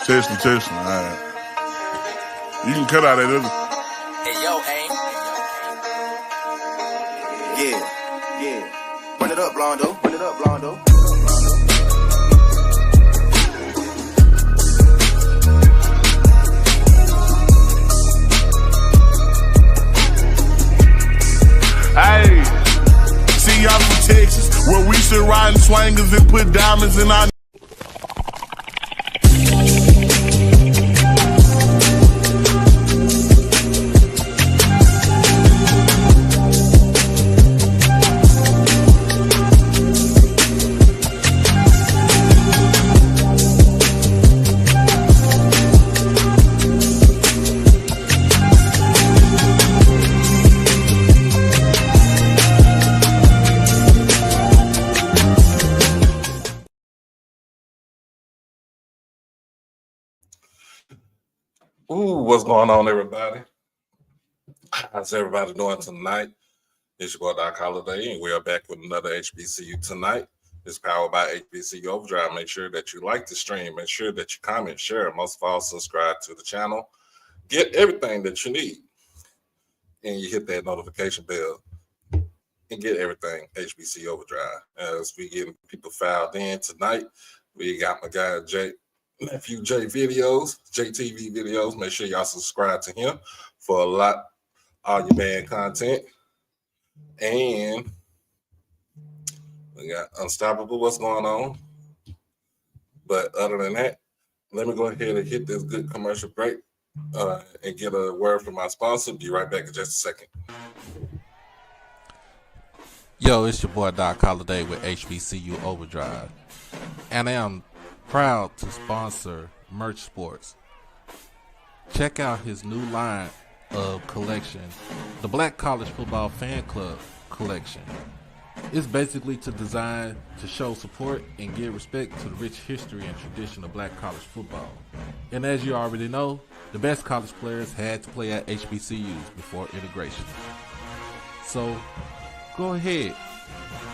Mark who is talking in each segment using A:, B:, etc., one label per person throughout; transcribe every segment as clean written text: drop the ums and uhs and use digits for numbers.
A: Testing. All right. You can cut out that other.
B: Hey, yo, hey.
C: Yeah. Run it up, Blondo.
A: Hey, see y'all from Texas, where we sit riding swangers and put diamonds in our.
D: Ooh, what's going on, everybody? How's everybody doing tonight? It's your boy Doc Holiday, and we are back with another HBCU tonight. It's powered by HBCU Overdrive. Make sure that you like the stream. Make sure that you comment, share, and most of all, subscribe to the channel. Get everything that you need, and you hit that notification bell and get everything HBCU Overdrive. As we get people filed in tonight, we got my guy Nephew J videos, JTV videos. Make sure y'all subscribe to him for all your band content. And we got Unstoppable. What's going on? But other than that, let me go ahead and hit this good commercial break and get a word from my sponsor. Be right back in just a second.
E: Yo, it's your boy Doc Holiday with HBCU Overdrive, and I am proud to sponsor Merch Sports. Check out his new line of collection, the Black College Football Fan Club collection. It's basically designed to show support and give respect to the rich history and tradition of black college football. And as you already know, the best college players had to play at HBCUs before integration. So go ahead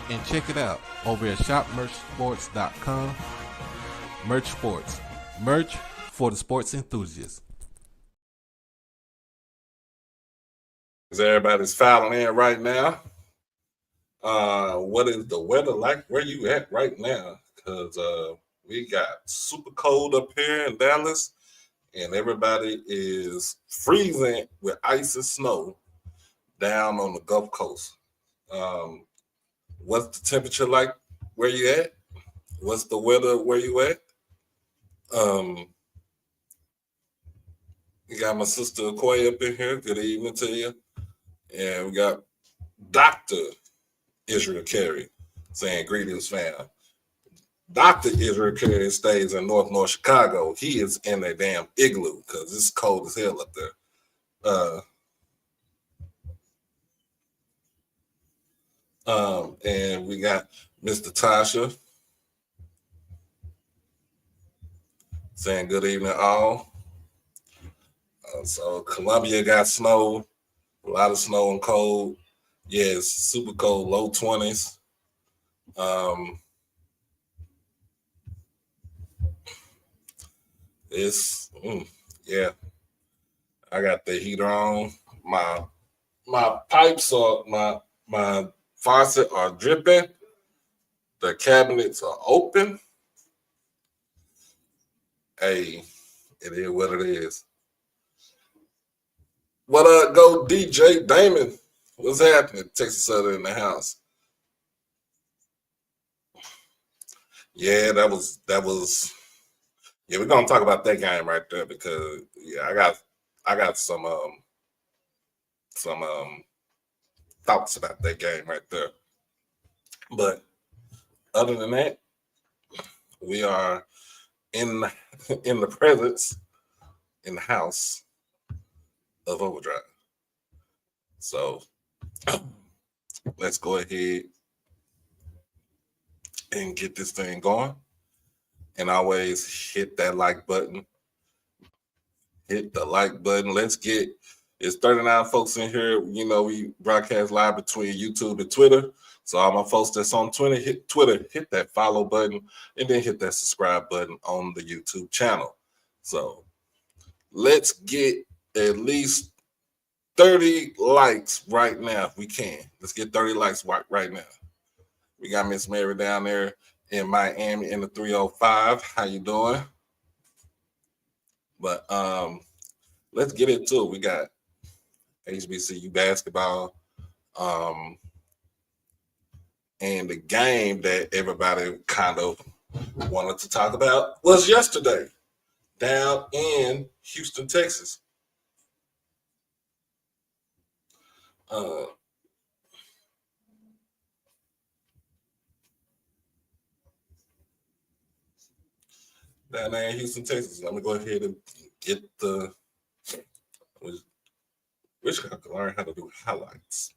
E: and check it out over at shopmerchsports.com. Merch Sports. Merch for the sports enthusiasts.
D: Everybody's filing in right now. What is the weather like where you at right now? Because we got super cold up here in Dallas, and everybody is freezing with ice and snow down on the Gulf Coast. What's the temperature like where you at? What's the weather where you at? We got my sister Quay up in here. Good evening to you. And we got Dr. Israel Carey saying greetings, fam. Dr. Israel Carey stays in North Chicago. He is in a damn igloo because it's cold as hell up there. And we got Mr. Tasha saying good evening all. So Columbia got snow, a lot of snow and cold. Yeah, it's super cold, low 20s. Yeah. I got the heater on. My pipes are my faucet are dripping. The cabinets are open. Hey, it is what it is. What up, go DJ Damon? What's happening? Texas Southern in the house. Yeah, that was. Yeah, we're gonna talk about that game right there because I got some thoughts about that game right there. But other than that, we are in the presence in the house of Overdrive. So let's go ahead and get this thing going. And always hit that like button. Hit the like button. It's 39 folks in here. You know, we broadcast live between YouTube and Twitter. So all my folks that's on Twitter, hit that follow button and then hit that subscribe button on the YouTube channel. So let's get at least 30 likes right now if we can. Let's get 30 likes right now. We got Miss Mary down there in Miami in the 305. How you doing? But let's get into it. We got HBCU basketball. And the game that everybody kind of wanted to talk about was yesterday down in Houston, Texas. Down there in Houston, Texas. Let me go ahead and get the. Wish I could learn how to do highlights.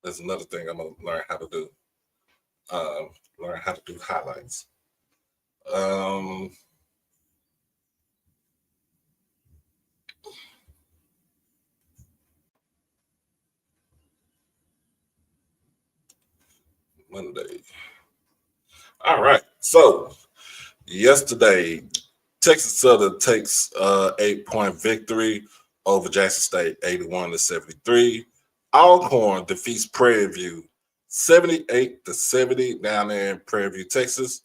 D: That's another thing I'm gonna learn how to do. Learn how to do highlights. Monday. All right. So yesterday, Texas Southern takes 8-point victory over Jackson State, 81-73. Alcorn defeats Prairie View, 78-70 down there in Prairie View, Texas.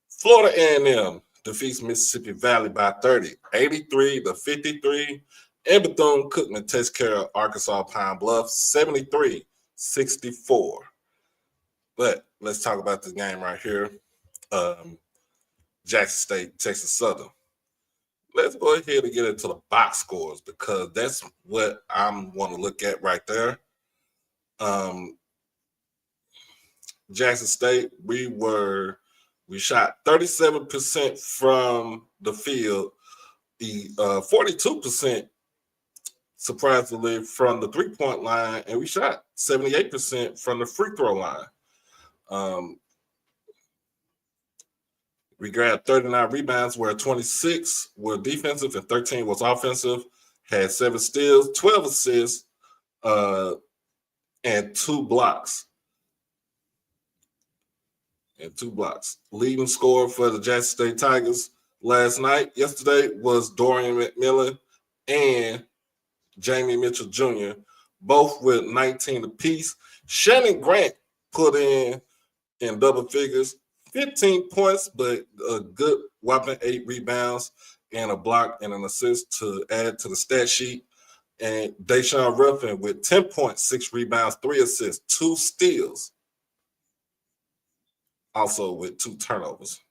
D: Florida A&M defeats Mississippi Valley by 30, 83-53. And Bethune-Cookman takes care of Arkansas Pine Bluff, 73-64. But let's talk about this game right here. Jackson State, Texas Southern. Let's go ahead and get into the box scores because that's what I'm want to look at right there. Jackson State, we shot 37% from the field, 42% surprisingly from the 3-point line, and we shot 78% from the free throw line. We grabbed 39 rebounds, where 26 were defensive and 13 was offensive. Had 7 steals, 12 assists, and 2 blocks. Leading scorer for the Jackson State Tigers yesterday was Dorian McMillan and Jamie Mitchell Jr., both with 19 apiece. Shannon Grant put in double figures. 15 points, but a good whopping 8 rebounds and a block and an assist to add to the stat sheet. And Deshaun Ruffin with 10 points, 6 rebounds, 3 assists, 2 steals. Also with 2 turnovers.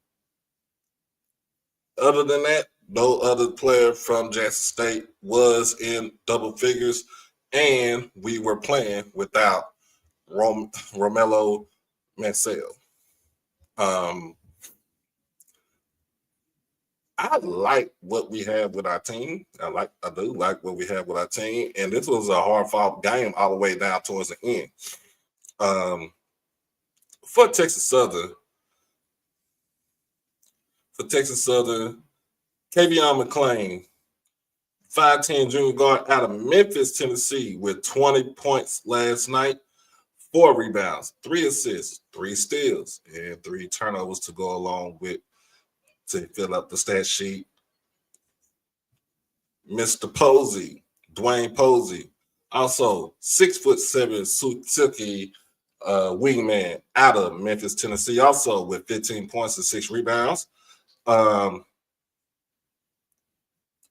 D: Other than that, no other player from Jackson State was in double figures, and we were playing without Romello Mansell. I like what we have with our team. I do like what we have with our team, and this was a hard-fought game all the way down towards the end. For Texas Southern, Kavion McClain, 5'10" junior guard out of Memphis, Tennessee, with 20 points last night, 4 rebounds, 3 assists, 3 steals, and 3 turnovers to go along with to fill up the stat sheet. Mr. Posey, Dwayne Posey, also 6'7" silky wingman out of Memphis, Tennessee, also with 15 points and 6 rebounds. And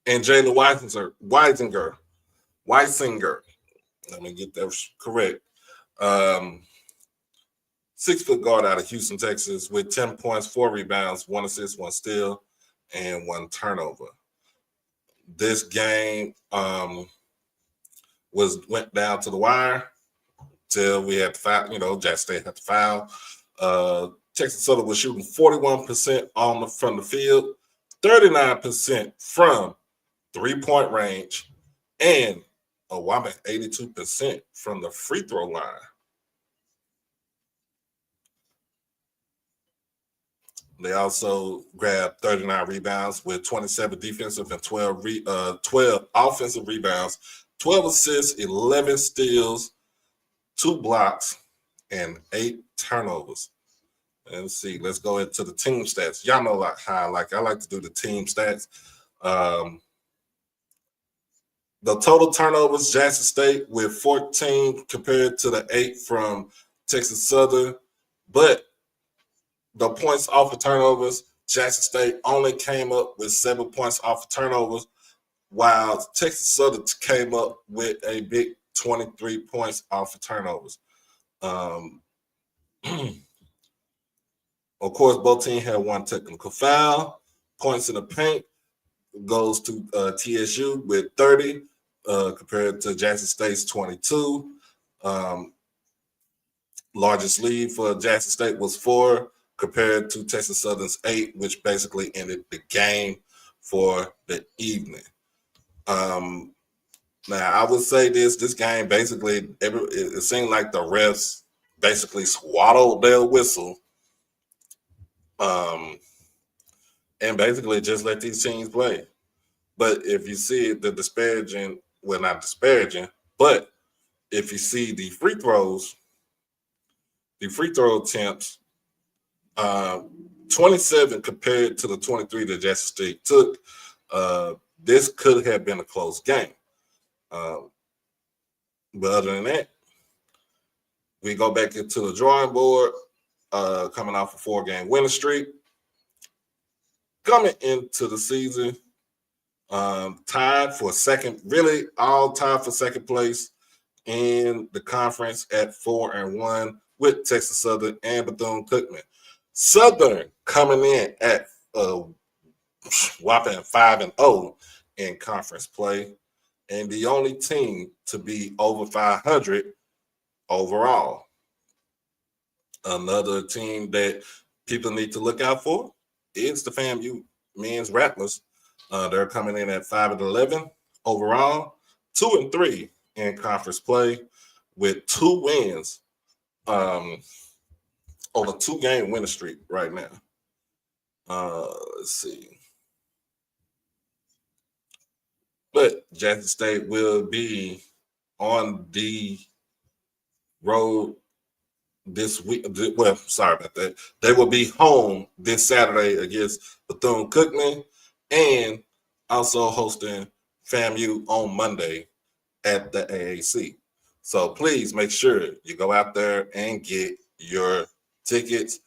D: Jalen Weisinger, let me get that correct. 6-foot guard out of Houston, Texas, with 10 points, 4 rebounds, 1 assist, 1 steal, and 1 turnover. This game went down to the wire till we had to foul. Jackson State had to foul. Texas Southern was shooting 41% from the field, 39% from 3-point range, and a whopping 82% from the free throw line. They also grabbed 39 rebounds with 27 defensive and 12 offensive rebounds, 12 assists, 11 steals, 2 blocks, and 8 turnovers. Let's see. Let's go into the team stats. Y'all know how I like to do the team stats. The total turnovers, Jackson State with 14 compared to the 8 from Texas Southern. But the points off of turnovers, Jackson State only came up with 7 points off of turnovers, while Texas Southern came up with a big 23 points off of turnovers. Of course, both teams had 1 technical foul. Points in the paint goes to TSU with 30 compared to Jackson State's 22. Largest lead for Jackson State was 4 compared to Texas Southern's 8, which basically ended the game for the evening. Now, I would say this game basically, it seemed like the refs basically swallowed their whistle and basically just let these teams play. But if you see the disparaging, well, not disparaging, but if you see the free throw attempts, 27 compared to the 23 that Jackson State took, this could have been a close game. But other than that, we go back into the drawing board, coming off a 4-game winning streak. Coming into the season, tied for second, really all tied for second place in the conference at 4-1 with Texas Southern and Bethune-Cookman. Southern coming in at whopping 5-0 in conference play, and the only team to be over 500 overall. Another team that people need to look out for is the FAMU men's Rattlers. They're coming in at 5-11 overall, 2-3 in conference play, with 2 wins on a 2-game winning streak right now. Let's see. But Jackson State will be on the road this week. Well, sorry about that. They will be home this Saturday against Bethune-Cookman and also hosting FAMU on Monday at the AAC. So please make sure you go out there and get your tickets,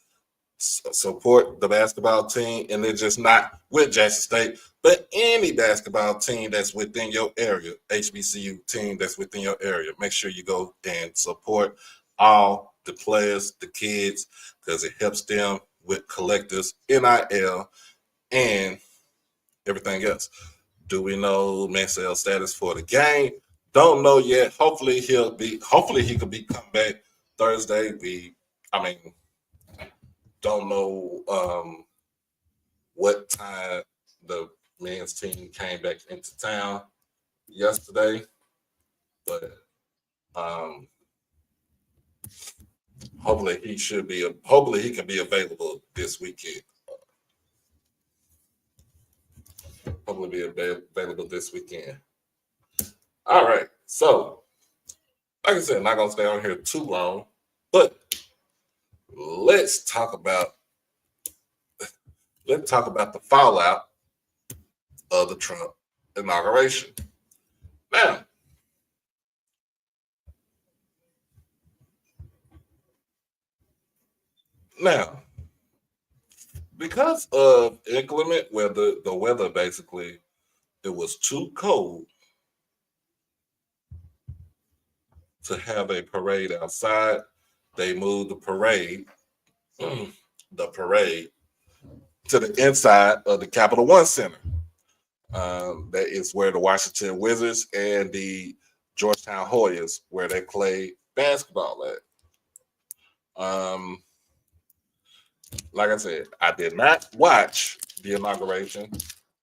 D: support the basketball team, and they're just not with Jackson State, but any basketball team that's within your area, HBCU team that's within your area. Make sure you go and support all the players, the kids, because it helps them with collectives, NIL, and everything else. Do we know Mansell's status for the game? Don't know yet. Hopefully he could be come back Thursday. Don't know what time the men's team came back into town yesterday, but hopefully he can be available this weekend. Hopefully be available this weekend. All right, so like I said, I'm not gonna stay on here too long, but let's talk about the fallout of the Trump inauguration. Now, because of inclement weather, the weather basically, it was too cold to have a parade outside. They moved the parade to the inside of the Capital One Center. That is where the Washington Wizards and the Georgetown Hoyas, where they play basketball at. Like I said, I did not watch the inauguration,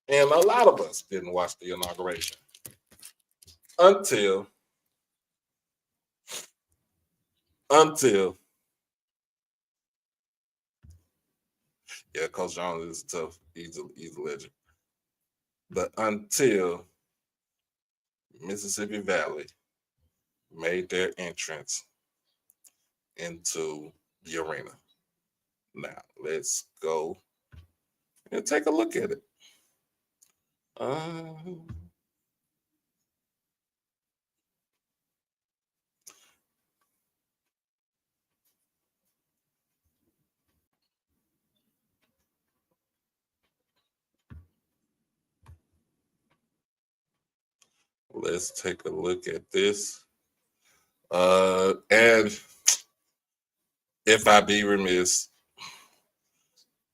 D: and a lot of us didn't watch the inauguration until Coach Jones is tough. He's a legend. But until Mississippi Valley made their entrance into the arena. Now, let's go and take a look at it. Let's take a look at this. And if I be remiss,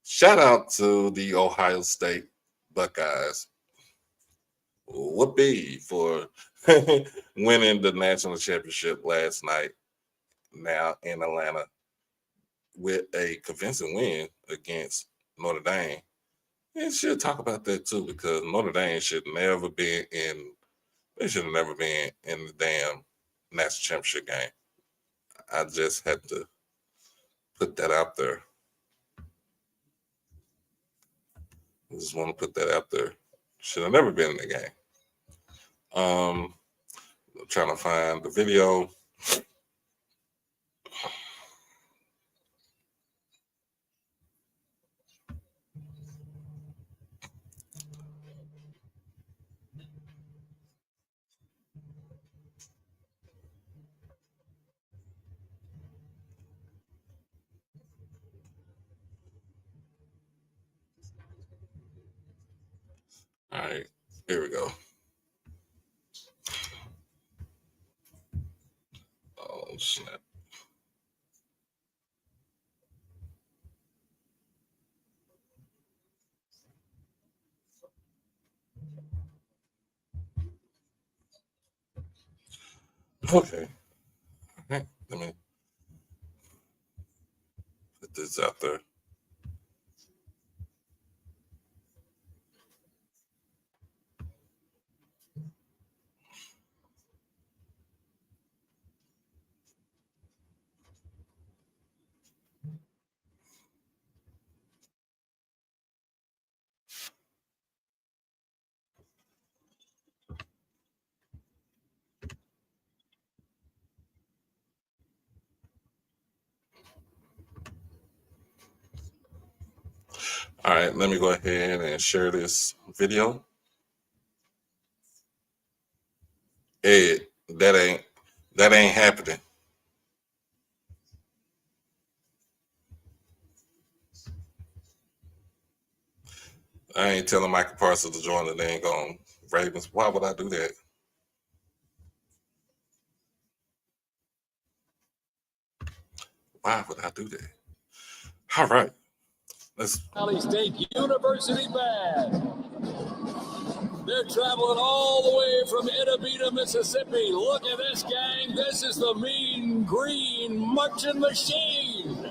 D: shout out to the Ohio State Buckeyes. Whoopee for winning the national championship last night, now in Atlanta, with a convincing win against Notre Dame. And should talk about that too, because Notre Dame should never been in. They should have never been in the damn national championship game. I just had to put that out there. I just want to put that out there. Should have never been in the game. I'm trying to find the video. All right, here we go. Oh, snap. Okay. Let me put this out there. All right, let me go ahead and share this video. Ed, that ain't happening. I ain't telling Michael Parsons to join the dang on Ravens. Why would I do that? Why would I do that? All right.
F: Valley State University band. They're traveling all the way from Inauguration, Mississippi. Look at this, gang. This is the Mean Green Marching Machine.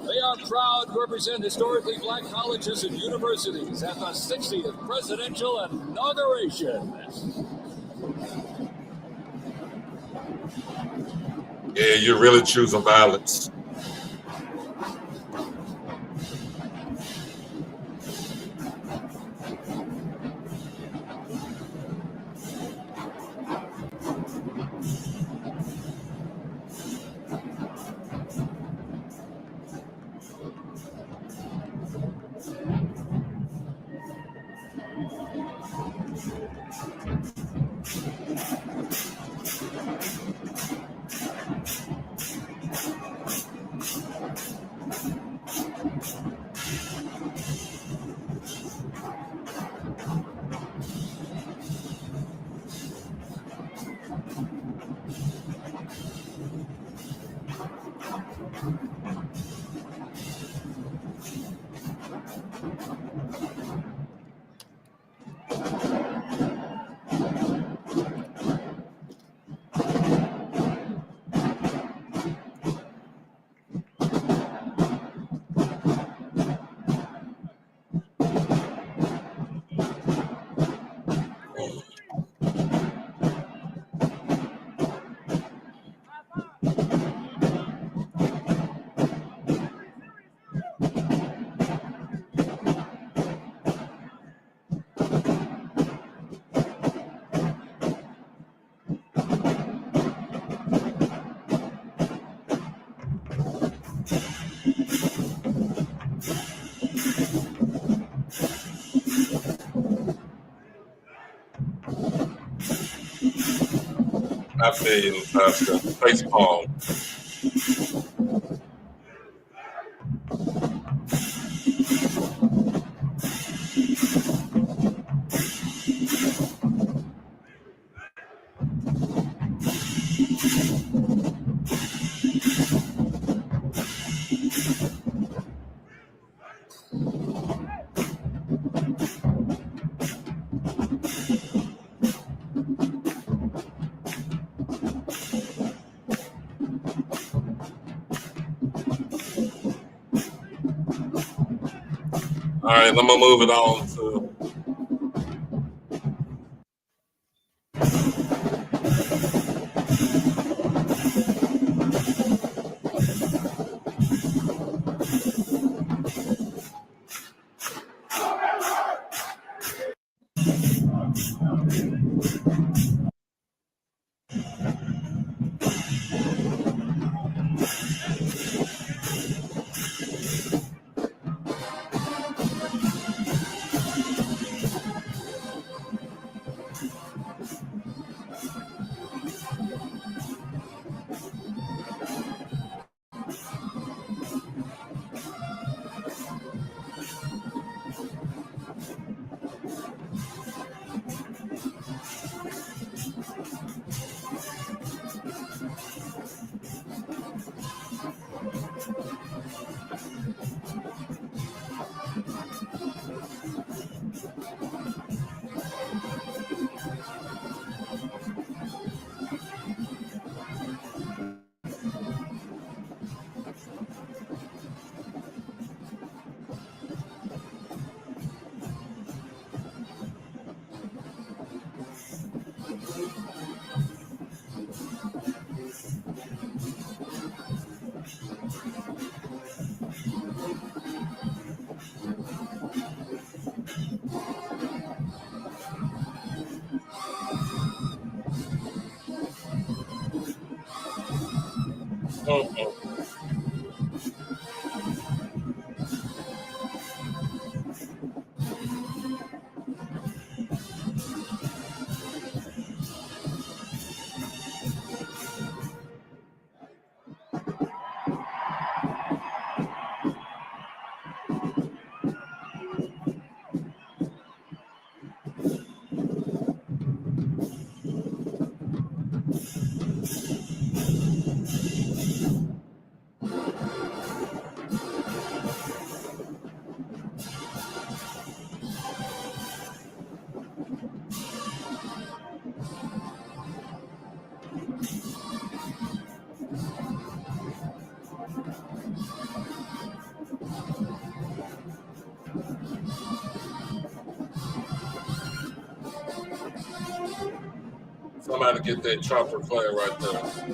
F: They are proud to represent historically black colleges and universities at the 60th presidential inauguration.
D: Yeah, you're really choosing violence. I feel you, Natasha. Face palm. All right, I'm gonna move it on to. Somebody get that chopper flag right there.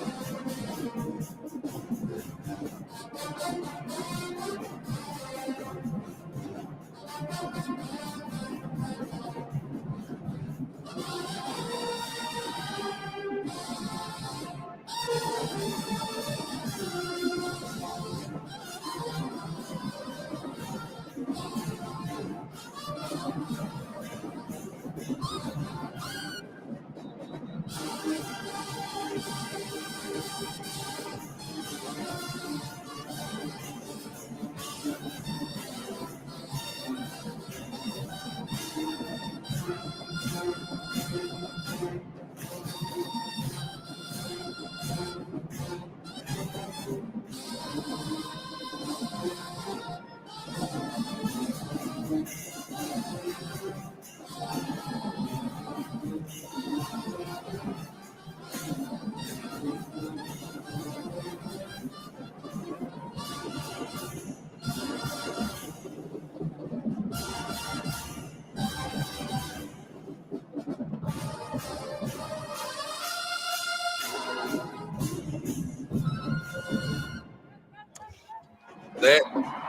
D: That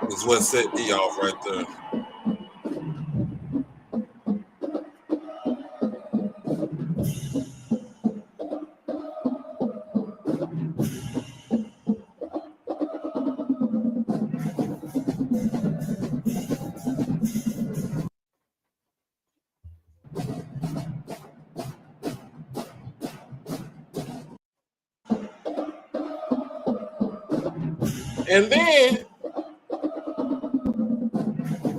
D: is what set me off right there. And then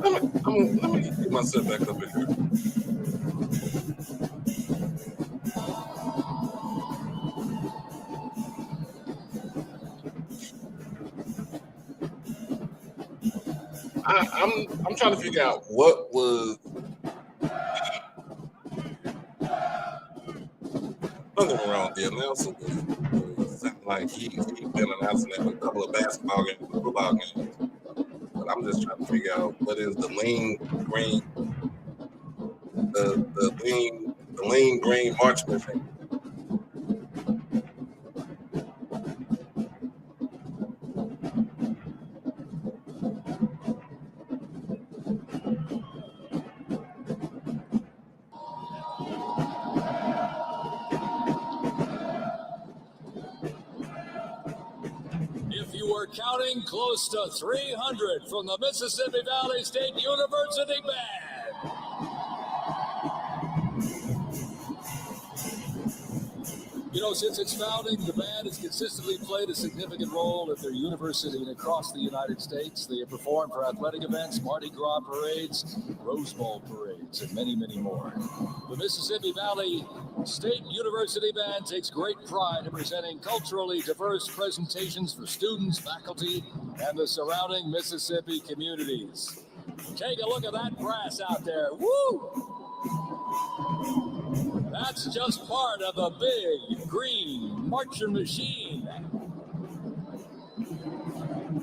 D: let me get myself back up in here. I'm trying to figure out what was. Don't get me wrong, the announcer was sounding like he's been announcing it with a couple of basketball games and football games. But I'm just trying to figure out what is the lean green, the lean green march machine.
F: If you were counting, close to 300 from the Mississippi Valley State University Band. You know, since its founding, the band has consistently played a significant role at their university and across the United States. They have performed for athletic events, Mardi Gras parades, Rose Bowl parades, and many, many more. The Mississippi Valley State University Band takes great pride in presenting culturally diverse presentations for students, faculty, and the surrounding Mississippi communities. Take a look at that brass out there. Woo! That's just part of the big green marching machine.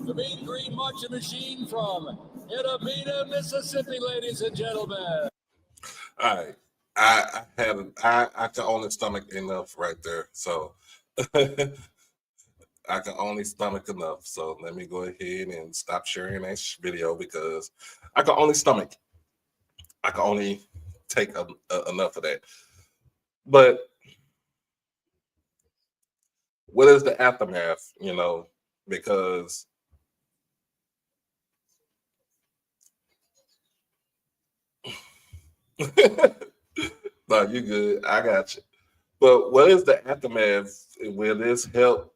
F: The big green marching machine from Inauguration, Mississippi, ladies and gentlemen.
D: All right. I can only stomach enough right there. So I can only stomach enough. So let me go ahead and stop sharing this video because I can only stomach. I can only take enough of that. But what is the aftermath, you know, because no, you good. I got you. But what is the aftermath? Will this help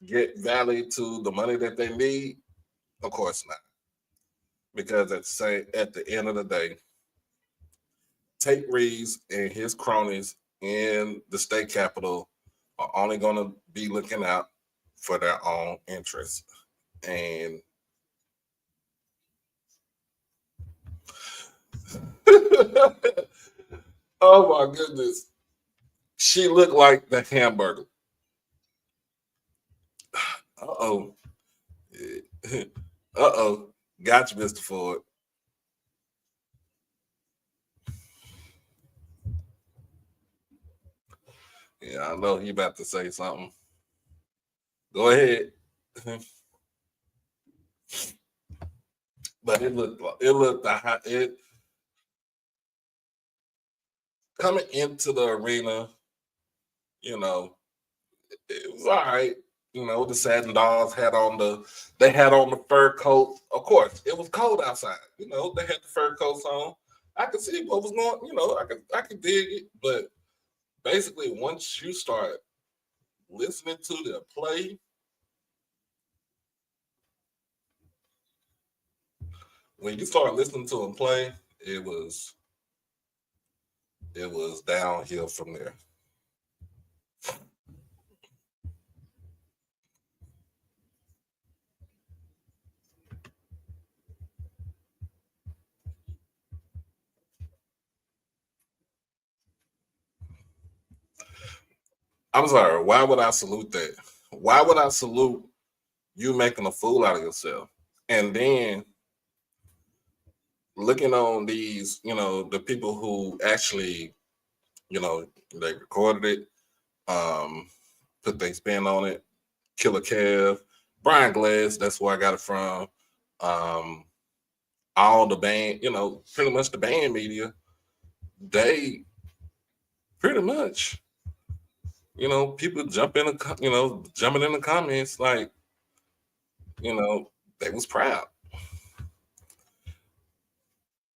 D: get Valley to the money that they need? Of course not. Because at the end of the day, Tate Reeves and his cronies in the state capitol are only going to be looking out for their own interests. And oh my goodness, she looked like the hamburger. Uh-oh. Uh-oh. Got you, Mr. Ford. Yeah, I know he about to say something. Go ahead. But it looked coming into the arena, you know, it was all right. You know, the Satin Dolls had on the fur coat. Of course, it was cold outside. You know, they had the fur coats on. I could see what was going, you know, I could dig it, but basically, once you start listening to the play, when you start listening to them play, it was downhill from there. I'm sorry. Why would I salute that? Why would I salute you making a fool out of yourself? And then looking on these, you know, the people who actually, you know, they recorded it, put their spin on it, Killer Kev, Brian Glass, that's where I got it from. All the band, you know, pretty much the band media, they pretty much, you know, people jumping in the comments like, you know, they was proud.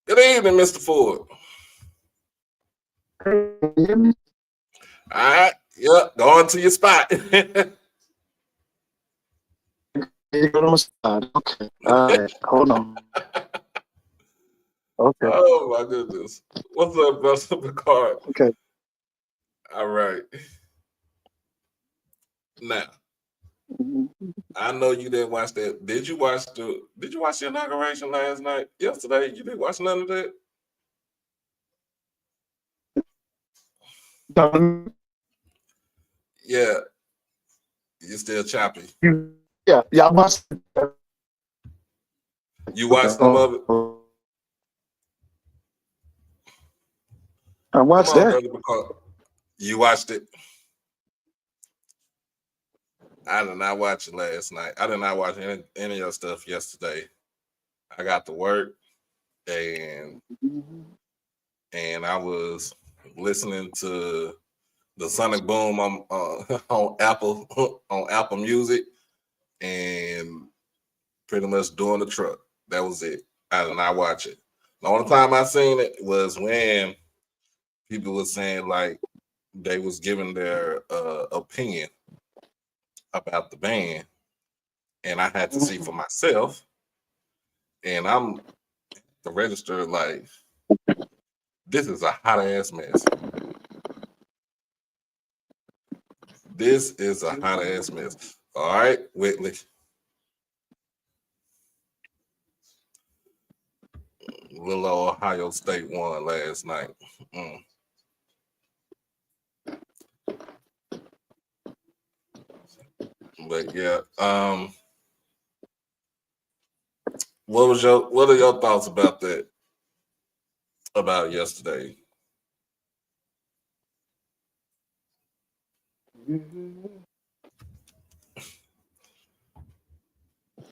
D: Good evening, Mr. Ford. All right, yep, going to your spot.
G: You go on the side. Okay. All right. Hold on. Okay.
D: Oh my goodness. What's up, Brother Picard?
G: Okay.
D: All right. Now, I know you didn't watch that. Did you watch the inauguration last night? Yesterday? You didn't watch none of that? Yeah. You still choppy.
G: Yeah, I watched.
D: You watched some of it?
G: I watched
D: Come on,
G: that.
D: Brother Picard. You watched it? I did not watch it last night. I did not watch any of your stuff yesterday. I got to work and I was listening to the Sonic Boom on Apple Music and pretty much doing the truck. That was it. I did not watch it. The only time I seen it was when people were saying like they was giving their opinion about the band, and I had to see for myself. And I'm the register like, this is a hot ass mess. This is a hot ass mess. All right, Whitley. Little Ohio State won last night. But yeah, what are your thoughts about that? About yesterday?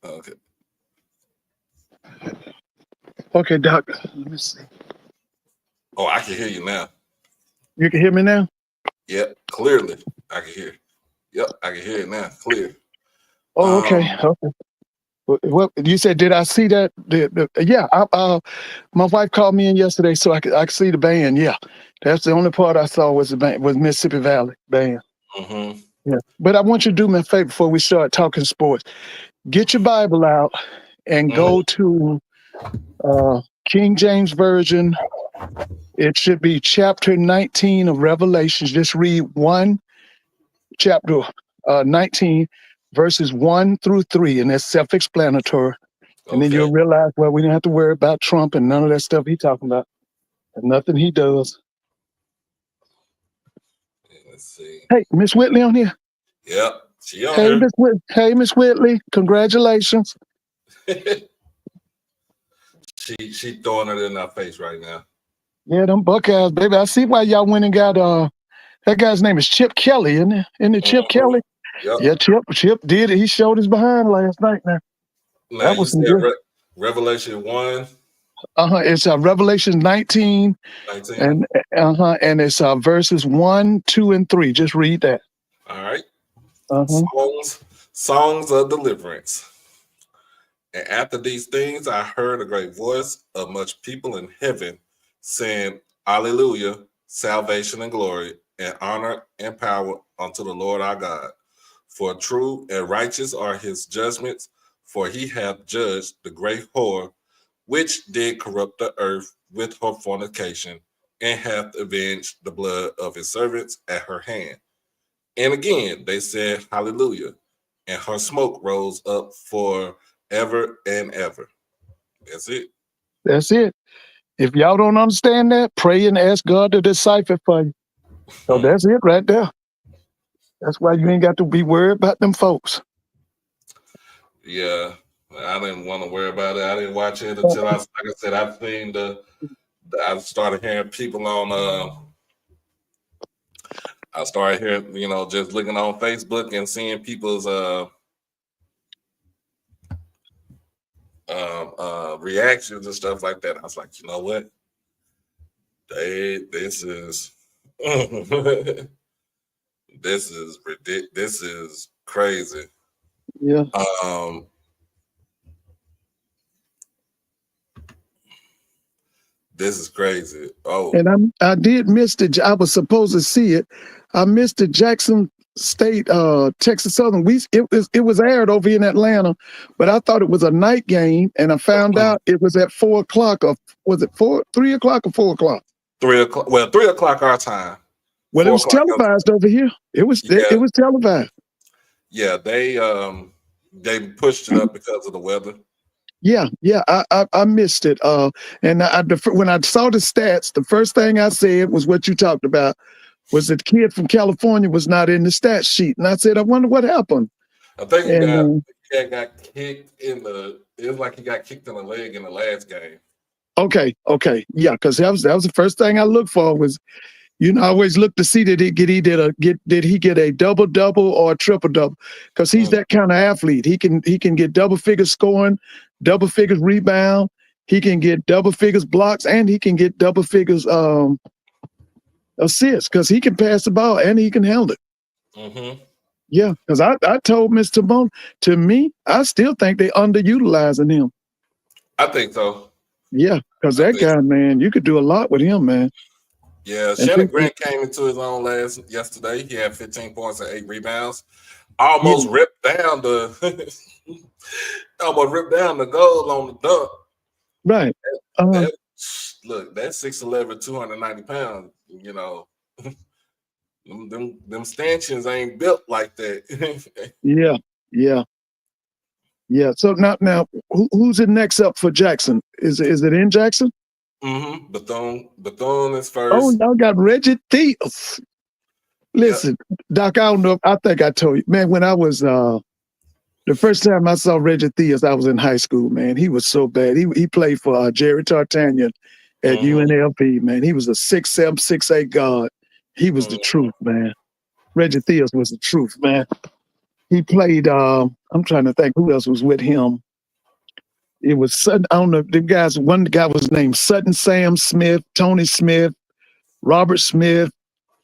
D: Okay.
G: Okay, Doc. Let me see.
D: Oh, I can hear you now.
G: You can hear me now?
D: Yep, clearly. I can hear. Yep, I can hear it now. Clear.
G: Oh, okay. Okay. Well, you said, did I see that? Yeah. My wife called me in yesterday, so I could see the band. Yeah, that's the only part I saw was the band, was Mississippi Valley band.
D: Mm-hmm.
G: Yeah. But I want you to do me a favor before we start talking sports. Get your Bible out and go to King James Version. It should be chapter 19 of Revelations. Just read chapter 19, verses 1 through 3, and that's self-explanatory. And then you'll realize, well, we didn't have to worry about Trump and none of that stuff he's talking about. And nothing he does.
D: Let's see.
G: Hey, Miss Whitley on here?
D: Yep, she on here.
G: Hey, Miss Whitley, congratulations.
D: She throwing it in our face right now.
G: Yeah, them Buckeyes, baby. I see why y'all went and got that guy's name is Chip Kelly, isn't it? Isn't it Chip Kelly?
D: Yep.
G: Yeah, Chip did it. He showed his behind last night now.
D: Now you said Revelation 1.
G: It's Revelation 19. And it's verses 1, 2, and 3. Just read that.
D: All right. Songs of deliverance. And after these things, I heard a great voice of much people in heaven saying, Hallelujah, salvation and glory, and honor and power unto the Lord our God. For true and righteous are his judgments, for he hath judged the great whore, which did corrupt the earth with her fornication, and hath avenged the blood of his servants at her hand. And again, they said, Hallelujah, and her smoke rose up for ever and ever. That's it.
G: That's it. If y'all don't understand that, pray and ask God to decipher for you. So that's it right there. That's why you ain't got to be worried about them folks.
D: Yeah, I didn't want to worry about it. I didn't watch it until I said, I've seen I started hearing people on I started hearing, just looking on Facebook and seeing people's reactions and stuff like that. I was like, you know what? This is this is ridiculous. This is crazy.
G: Yeah.
D: This is crazy. Oh.
G: And I did miss I was supposed to see it. I missed the Jackson State, Texas Southern. It was aired over in Atlanta, but I thought it was a night game, and I found out it was at 4 o'clock. Or was it 3 o'clock or 4 o'clock?
D: 3 o'clock. Well, 3 o'clock our time.
G: Well, it was televised over here. It was televised.
D: Yeah, they pushed it up because of the weather.
G: Yeah, I missed it. And when I saw the stats, the first thing I said was what you talked about, was that the kid from California was not in the stat sheet, and I said, I wonder what happened.
D: I think he got kicked in the. It was like he got kicked in the leg in the last game.
G: Okay, yeah, because that was the first thing I looked for was, I always look to see did he get a double or a triple-double, because he's that kind of athlete. He can get double figures scoring, double figures rebound, he can get double figures blocks, and he can get double figures assists, because he can pass the ball and he can handle it.
D: Mm-hmm.
G: Yeah, because I told Mr. Bone, to me, I still think they underutilizing him.
D: I think so.
G: Yeah, because that guy, man, you could do a lot with him, man.
D: Yeah, Shannon Grant came into his own yesterday. He had 15 points and 8 rebounds. Almost ripped down the goal on the dunk.
G: Right.
D: Look, that's 6'11", 290 pounds. Them stanchions ain't built like that.
G: Yeah. So now, who's it next up for Jackson? Is it in Jackson?
D: Mm-hmm. Bethune is first.
G: Oh, y'all got Reggie Theus. Listen, Doc, I don't know. I think I told you, man. When I was the first time I saw Reggie Theus, I was in high school. Man, he was so bad. He played for Jerry Tartanian at UNLV. Man, he was a 6'7", 6'8" guard. He was the truth, man. Reggie Theus was the truth, man. He played. I'm trying to think who else was with him. It was Sutton. I don't know. The guys. One guy was named Sutton Sam Smith, Tony Smith, Robert Smith,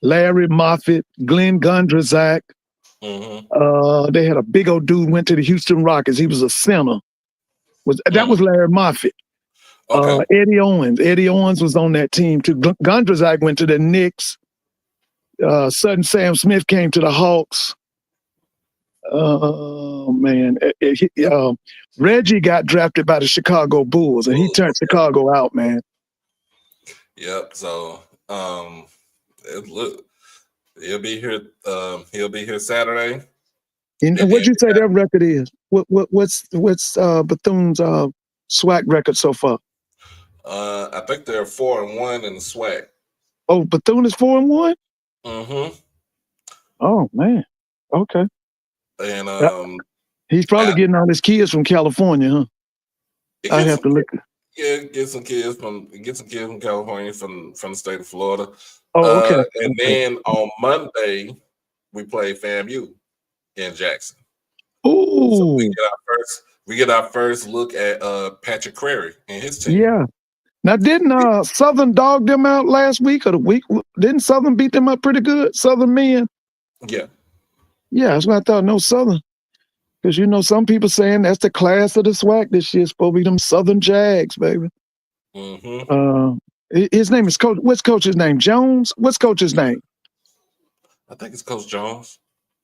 G: Larry Moffitt, Glenn Gondrzak. They had a big old dude went to the Houston Rockets. He was a center. That was Larry Moffitt.
D: Okay.
G: Eddie Owens. Eddie Owens was on that team too. Gondrzak went to the Knicks. Sutton Sam Smith came to the Hawks. Oh man, Reggie got drafted by the Chicago Bulls, and he turned Chicago out, man.
D: Yep. So, look, he'll be here. He'll be here Saturday.
G: And what'd you say their record is? What's Bethune's SWAC record so far?
D: I think they're 4-1 in the SWAC.
G: Oh, Bethune is 4-1.
D: Mm-hmm.
G: Oh man. Okay.
D: And
G: he's probably getting all his kids from California, huh? I have to look.
D: Yeah, get some kids from California, from the state of Florida.
G: Oh, okay.
D: And then on Monday we play FAMU in Jackson.
G: Ooh.
D: So we get our first look at Patrick Crary and his team.
G: Yeah. Now, didn't Southern dog them out last week or the week? Didn't Southern beat them up pretty good? Southern men.
D: Yeah.
G: Yeah, that's what I thought. No, Southern. Because, some people saying that's the class of the SWAC this year. It's supposed to be them Southern Jags, baby.
D: Mm-hmm.
G: His name is Coach. What's Coach's name? Jones? What's Coach's name?
D: I think it's Coach Jones.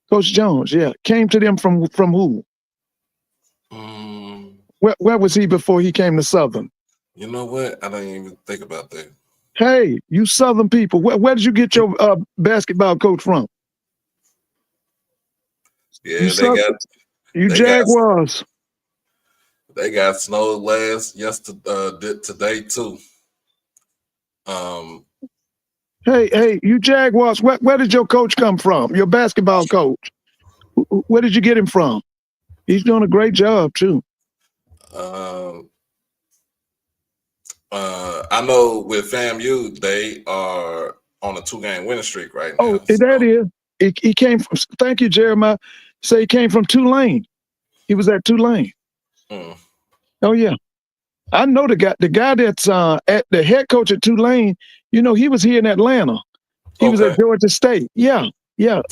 G: Coach Jones, yeah. Came to them from who? Where was he before he came to Southern?
D: You know what? I didn't even think about that.
G: Hey, you Southern people, where did you get your basketball coach from?
D: Yeah, they got
G: Jaguars.
D: They got snowed today too.
G: Hey, you Jaguars, where did your coach come from? Your basketball coach. Where did you get him from? He's doing a great job too.
D: I know with FAMU, they are on a 2-game winning streak right now.
G: Oh, that is. He came from, thank you, Jeremiah. Say he came from Tulane. He was at Tulane. Oh, yeah. I know the guy that's at the head coach at Tulane, he was here in Atlanta. He was at Georgia State. Yeah.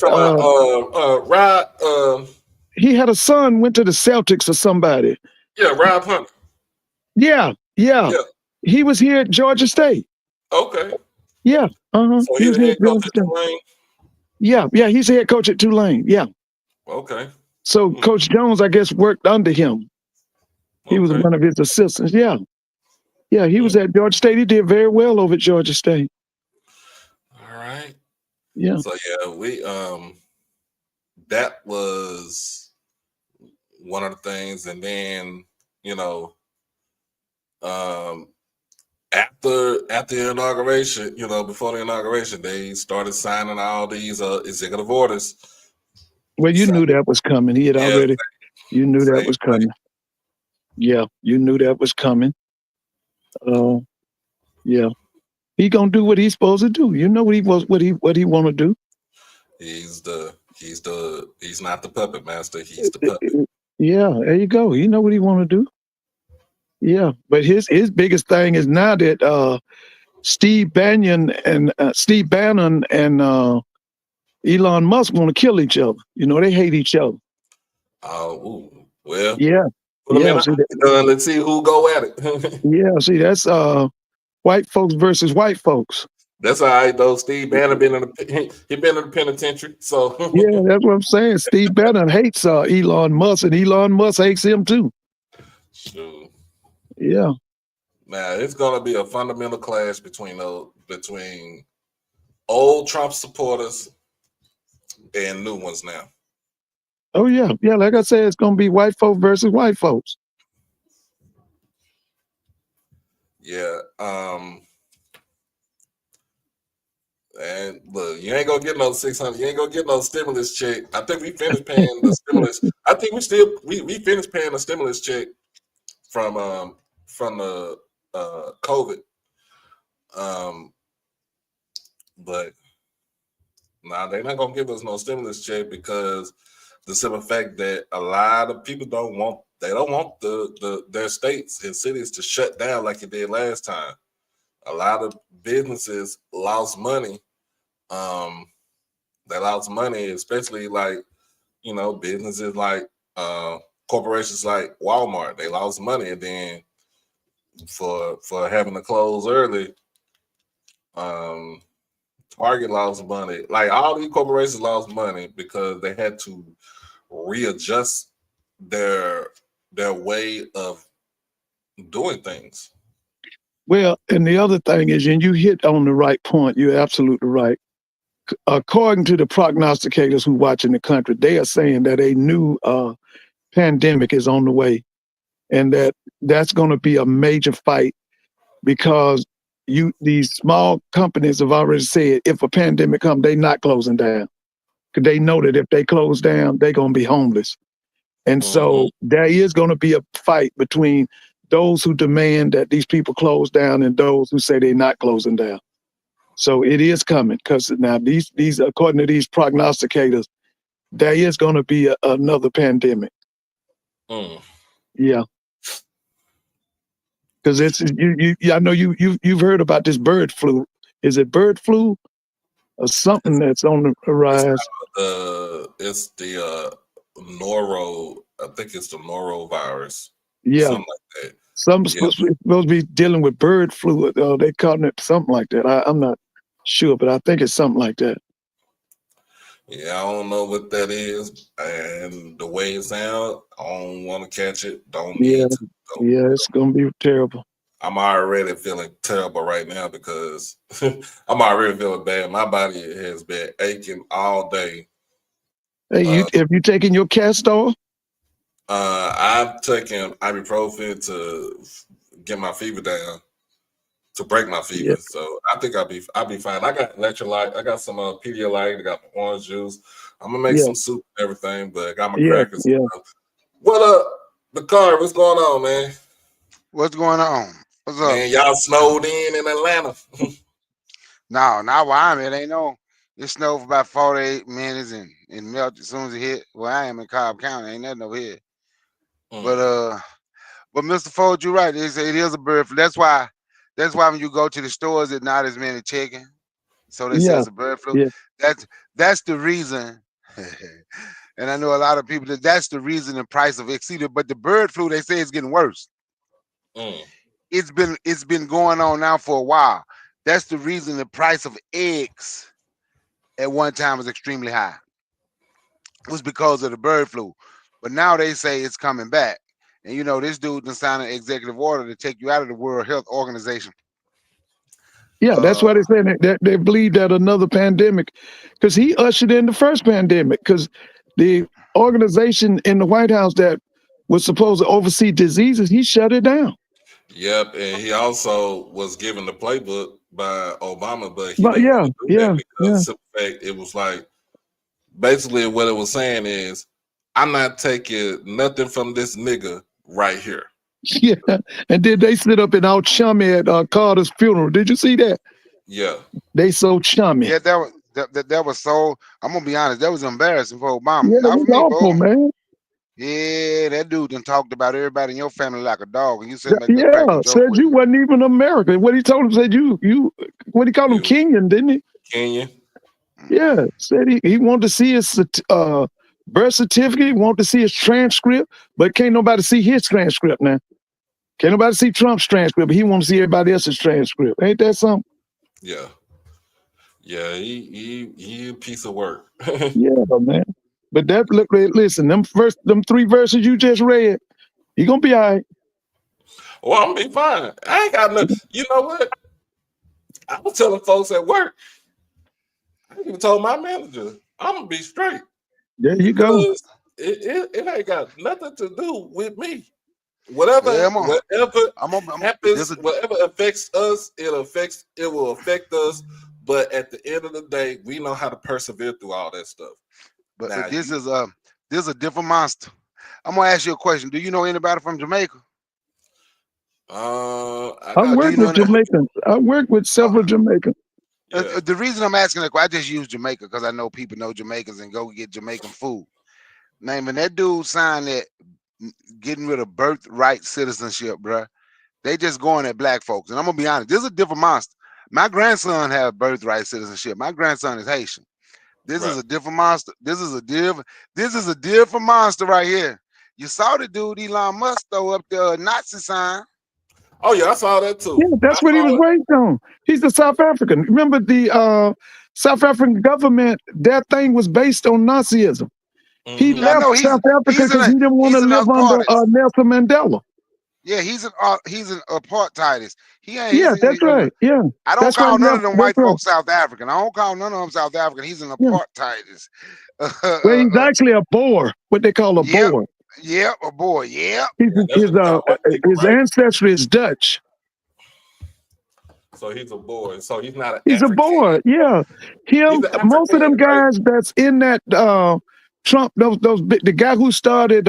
D: Rod.
G: He had a son, went to the Celtics or somebody.
D: Yeah, Rob Hunter.
G: Yeah. He was here at Georgia State.
D: Okay.
G: Yeah.
D: So he was head coach at Tulane?
G: Yeah, he's head coach at Tulane. Yeah.
D: Okay.
G: So Coach Jones, I guess, worked under him. He was
D: Okay.
G: one of his assistants. Yeah. Yeah, he was at Georgia State. He did very well over at Georgia State.
D: All right.
G: Yeah.
D: So yeah, we that was one of the things, and then after the inauguration, before the inauguration, they started signing all these executive orders.
G: Well, you knew that was coming. He had already. You knew that was coming. Yeah, you knew that was coming. Yeah, he gonna do what he's supposed to do. You know what he want to do.
D: He's not the puppet master. He's the puppet.
G: Yeah, there you go. You know what he want to do. Yeah, but his biggest thing is now that Steve Bannon and Elon Musk want to kill each other. They hate each other.
D: Oh, well.
G: Yeah.
D: Let's see who go at it.
G: Yeah, see, that's white folks versus white folks.
D: That's all right though. Steve Bannon been in the penitentiary, so
G: yeah, that's what I'm saying. Steve Bannon hates Elon Musk, and Elon Musk hates him too.
D: Sure.
G: Yeah.
D: Now it's gonna be a fundamental clash between old Trump supporters and new ones now.
G: Oh yeah, yeah. Like I said, it's gonna be white folks versus white folks.
D: Yeah. And look, you ain't gonna get no 600. You ain't gonna get no stimulus check. I think we finished paying the stimulus. I think we finished paying the stimulus check from the COVID. But they're not gonna give us no stimulus check because the simple fact that a lot of people don't want their states and cities to shut down like it did last time. A lot of businesses lost money. They lost money, especially businesses like corporations like Walmart. They lost money, and then for having to close early, Target lost money. Like all these corporations lost money because they had to readjust their way of doing things.
G: Well, and the other thing is, and you hit on the right point. You're absolutely right. According to the prognosticators who watch in the country, they are saying that a new pandemic is on the way, and that's going to be a major fight because these small companies have already said if a pandemic comes, they're not closing down because they know that if they close down, they're going to be homeless. And so there is going to be a fight between those who demand that these people close down and those who say they're not closing down. So it is coming because now these according to these prognosticators, there is going to be another pandemic. Yeah, because it's you. I know you've heard about this bird flu. Is it bird flu or something that's on the rise?
D: It's the noro. I think it's the norovirus.
G: Yeah,
D: something like that.
G: Supposed to be dealing with bird flu. They calling it something like that. I'm not sure, but I think it's something like that.
D: Yeah, I don't know what that is, and the way it sounds, I don't want to catch it. Don't need to.
G: Yeah, it's gonna be terrible.
D: I'm already feeling terrible right now because I'm already feeling bad. My body has been aching all day.
G: Hey, have you taken your castor?
D: I've taken ibuprofen to get my fever down, to break my fever. Yeah. So I think I'll be fine. I got electrolyte. I got some Pedialyte. I got my orange juice. I'm gonna make some soup and everything, but I got my crackers. Yeah. What up, the car? What's going on, man?
H: What's going on? What's up?
D: Man, y'all snowed in Atlanta.
H: No, not where I'm at. Ain't no. It snowed for about 48 minutes and melted as soon as it hit. Well, I am in Cobb County. Ain't nothing over here. But Mr. Ford, you're right. It is a bird flu. That's why when you go to the stores, it's not as many chicken. So they say it's a bird flu. Yeah. That's the reason. And I know a lot of people that's the reason the price of exceeded. But the bird flu, they say, is getting worse. It's been going on now for a while. That's the reason the price of eggs at one time was extremely high. It was because of the bird flu. But now they say it's coming back. And you know, this dude done signed an executive order to take you out of the World Health Organization.
G: Yeah, that's why they say that they believe that another pandemic, because he ushered in the first pandemic, because the organization in the White House that was supposed to oversee diseases, he shut it down.
D: Yep, and he also was given the playbook by Obama, but he
G: But
D: didn't
G: yeah,
D: want to do that because of the fact it was like basically what it was saying is, I'm not taking nothing from this nigga right here.
G: yeah. And then they sit up and out chummy at Carter's funeral. Did you see that?
D: Yeah,
G: they so chummy.
H: Yeah, that was so. I'm gonna be honest, that was embarrassing for Obama.
G: Yeah,
H: Not
G: that
H: for
G: was
H: me,
G: awful,
H: boy.
G: man.
H: Yeah, that dude done talked about everybody in your family like a dog, and you sitting back there
G: Yeah,
H: cracking jokes
G: said
H: with
G: you
H: him.
G: wasn't even American. What he told him, said you what he called him, Kenyan, didn't he?
D: Kenyan.
G: Yeah, said he wanted to see his birth certificate, he wanted to see his transcript, but can't nobody see his transcript now. Can't nobody see Trump's transcript, but he want to see everybody else's transcript. Ain't that something?
D: Yeah. Yeah, he a piece of work.
G: Yeah, man. But that listen, them three verses you just read, he gonna be all right.
D: Well, I'm gonna be fine. I ain't got nothing. You know what? I was telling folks at work. I even told my manager, I'm gonna be straight.
G: There you go.
D: Because it ain't got nothing to do with me. Whatever happens, whatever affects us, it will affect us. But at the end of the day, we know how to persevere through all that stuff.
H: But
D: Now,
H: this is a different monster. I'm gonna ask you a question. Do you know anybody from Jamaica?
G: I work with Jamaicans. I work with several Jamaicans.
H: The reason I'm asking that, I just use Jamaica because I know people know Jamaicans and go get Jamaican food. Man, when that dude signed that getting rid of birthright citizenship, bruh, they just going at black folks. And I'm gonna be honest, this is a different monster. My grandson has birthright citizenship. My grandson is Haitian. This is a different monster. This is a different monster right here. You saw the dude Elon Musk throw up the Nazi sign.
D: Oh yeah, I saw that too.
G: Yeah, that's what he was raised on. He's a South African. Remember the South African government, that thing was based on Nazism. Mm-hmm. He left South Africa because he didn't want to live under Nelson Mandela.
H: Yeah, he's an apartheidist.
G: That's right. Yeah,
H: I don't call none of them white folks South African. I don't call none of them South African. He's an apartheidist.
G: Well, he's actually a Boer, what they call a Boer.
H: Yep, a Boer. Yep.
G: His ancestry is Dutch.
D: So he's a Boer. So he's not an
G: He's
D: African.
G: A Boer. Yeah, most of them guys that's in that Trump, the guy who started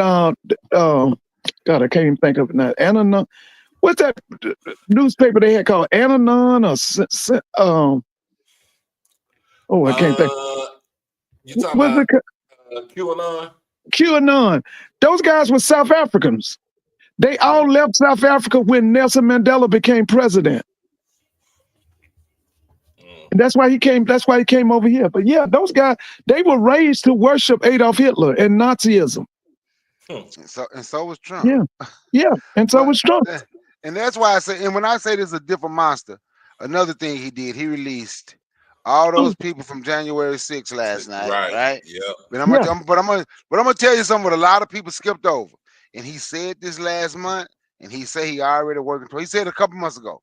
G: God, I can't even think of it now. Ananon. What's that newspaper they had called Ananon or I can't think.
D: You talking about QAnon?
G: QAnon. Those guys were South Africans. They all left South Africa when Nelson Mandela became president. And that's why he came. That's why he came over here. But yeah, those guys, they were raised to worship Adolf Hitler and Nazism.
H: And so was Trump.
G: Yeah, and so was Trump.
H: And that's why I say, and when I say this is a different monster, another thing he did, he released all those people from January 6th last night, right?
D: Yeah.
H: But I'm gonna tell you something what a lot of people skipped over. And he said this last month, and he said he already working. He said a couple months ago,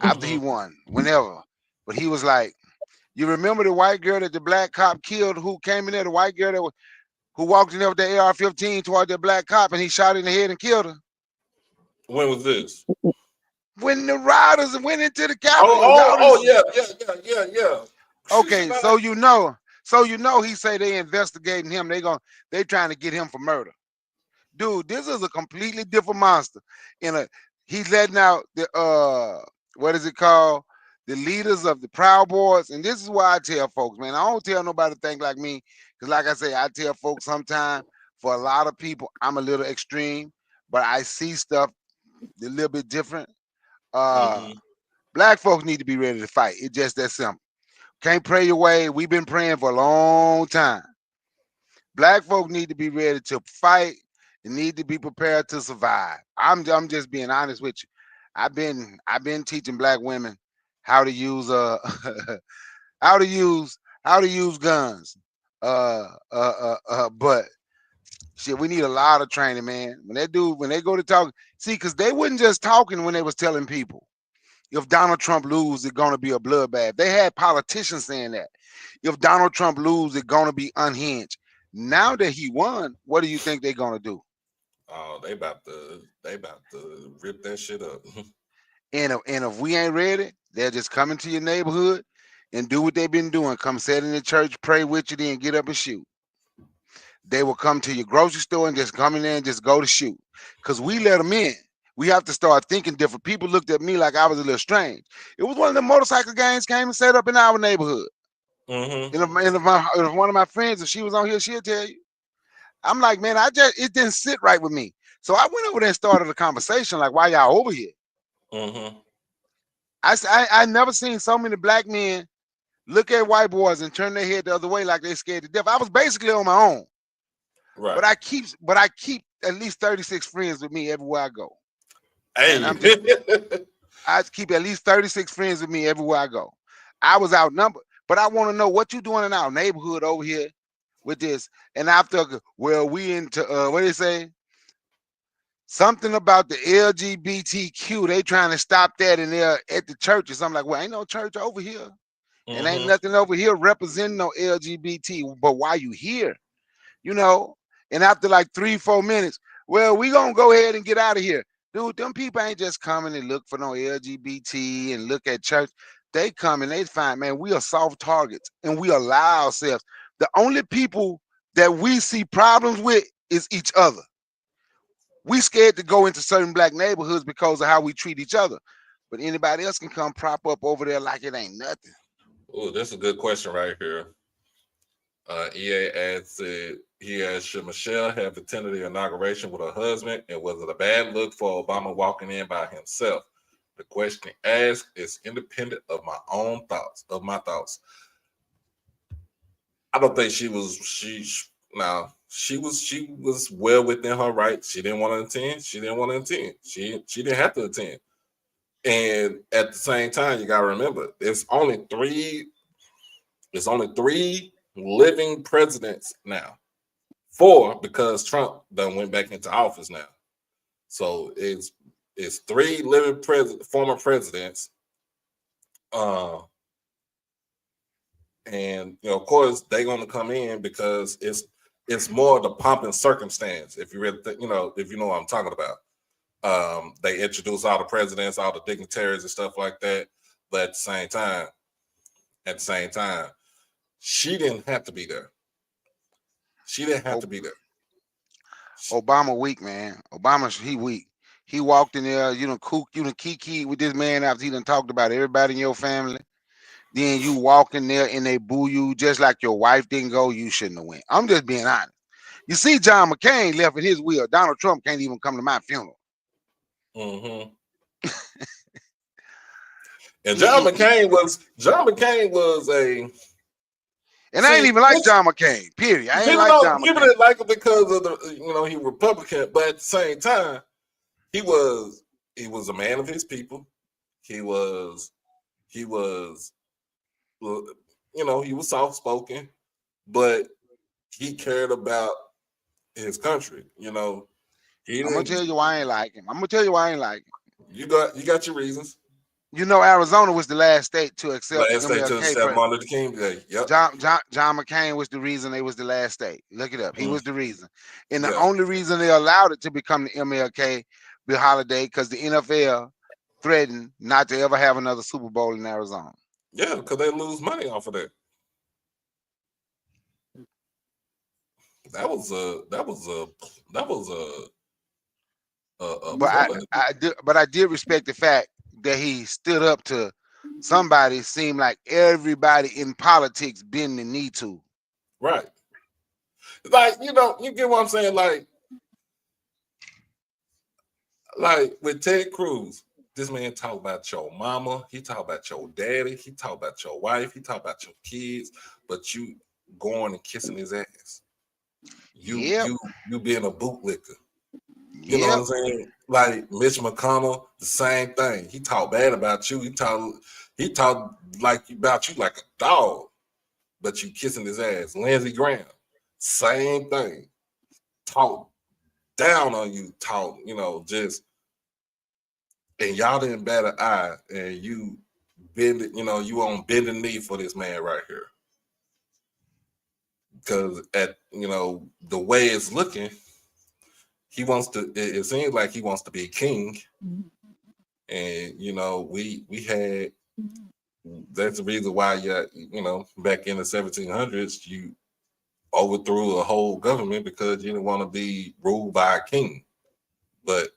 H: after he won, whenever. But he was like, "You remember the white girl that the black cop killed? Who came in there? The white girl who walked in there with the AR-15 toward the black cop, and he shot her in the head and killed her."
D: When was this?
H: When the rioters went into the Capitol.
D: Yeah.
H: Okay, so you know, he say they investigating him. They trying to get him for murder. Dude, this is a completely different monster. He's letting out the what is it called? The leaders of the Proud Boys. And this is why I tell folks, man, I don't tell nobody to think like me. Because like I say, I tell folks sometimes for a lot of people, I'm a little extreme, but I see stuff a little bit different. Black folks need to be ready to fight. It's just that simple. Can't pray your way. We've been praying for a long time. Black folk need to be ready to fight and need to be prepared to survive. I'm just being honest with you. I've been teaching black women how to use how to use guns. But shit, we need a lot of training, man. When they go to talk, see, because they wasn't just talking when they was telling people if Donald Trump lose, it's gonna be a bloodbath. They had politicians saying that if Donald Trump lose, it's gonna be unhinged. Now that he won, what do you think they're gonna do?
D: Oh, they about to rip that shit up.
H: And if we ain't ready, they'll just come into your neighborhood and do what they've been doing. Come sit in the church, pray with you, then get up and shoot. They will come to your grocery store and just come in there and just go to shoot. Because we let them in. We have to start thinking different. People looked at me like I was a little strange. It was one of the motorcycle gangs came and set up in our neighborhood.
D: Mm-hmm.
H: And if one of my friends, if she was on here, she'll tell you. I'm like, man, it didn't sit right with me. So I went over there and started a conversation like, why y'all over here?
D: Mm-hmm.
H: I never seen so many black men look at white boys and turn their head the other way like they scared to death. I was basically on my own.
D: Right.
H: But I keep at least 36 friends with me everywhere I go.
D: Hey.
H: I keep at least 36 friends with me everywhere I go. I was outnumbered, but I want to know what you doing in our neighborhood over here with this. And after, well, we into what do they say? Something about the LGBTQ. They trying to stop that in there at the churches. I'm like, well, ain't no church over here. And ain't nothing over here representing no LGBT. But why you here? You know? And after like 3-4 minutes, well, we gonna go ahead and get out of here. Dude, them people ain't just coming and look for no LGBT and look at church. They come and they find, man, we are soft targets and we allow ourselves. The only people that we see problems with is each other. We scared to go into certain black neighborhoods because of how we treat each other. But anybody else can come prop up over there like it ain't nothing.
D: Oh, that's a good question right here. EA asked, he asked, should Michelle have attended the inauguration with her husband, and was it a bad look for Obama walking in by himself? The question asked is independent of my own thoughts, I don't think she was well within her right. She didn't want to attend. She didn't have to attend. And at the same time, you gotta remember, there's only three living presidents now. 4 because Trump done went back into office now. So it's 3 living former presidents. And of course they're gonna come in because it's more the pomp and circumstance. If you really if you know what I'm talking about. They introduce all the presidents, all the dignitaries and stuff like that. But at the same time, she didn't have to be there.
H: Obama weak, man. He weak. He walked in there, kiki with this man after he done talked about everybody in your family. Then you walk in there and they boo you just like your wife didn't go, you shouldn't have went. I'm just being honest. You see, John McCain left at his will. Donald Trump can't even come to my funeral.
D: Mm-hmm. And John McCain was a.
H: And I ain't even like John McCain. Period. I ain't like John McCain.
D: People didn't like him because of the he Republican, but at the same time, he was a man of his people. He was soft spoken, but he cared about his country. I'm
H: gonna tell you why I ain't like him.
D: You got your reasons.
H: Arizona was the last state to accept
D: Martin Luther King Day. Yep.
H: John McCain was the reason they was the last state. Look it up. He was the reason. And the only reason they allowed it to become the MLK holiday because the NFL threatened not to ever have another Super Bowl in Arizona.
D: Yeah, because they lose money off of that.
H: But I did respect the fact that he stood up to somebody. Seemed like everybody in politics bend the knee to.
D: Right. Like, you get what I'm saying? Like with Ted Cruz, this man talk about your mama, he talk about your daddy, he talk about your wife, he talk about your kids, but you going and kissing his ass. You being a bootlicker. You know what I'm saying? Like Mitch McConnell, the same thing. He talk bad about you. He talk like about you like a dog. but you kissing his ass. Lindsey Graham, same thing. Talk down on you, talk, just, and y'all didn't bat an eye, and you bend it, you on bending knee for this man right here. Because the way it's looking, he wants to, it seems like he wants to be king. And we had, that's the reason why back in the 1700s you overthrew a whole government, because you didn't want to be ruled by a king. But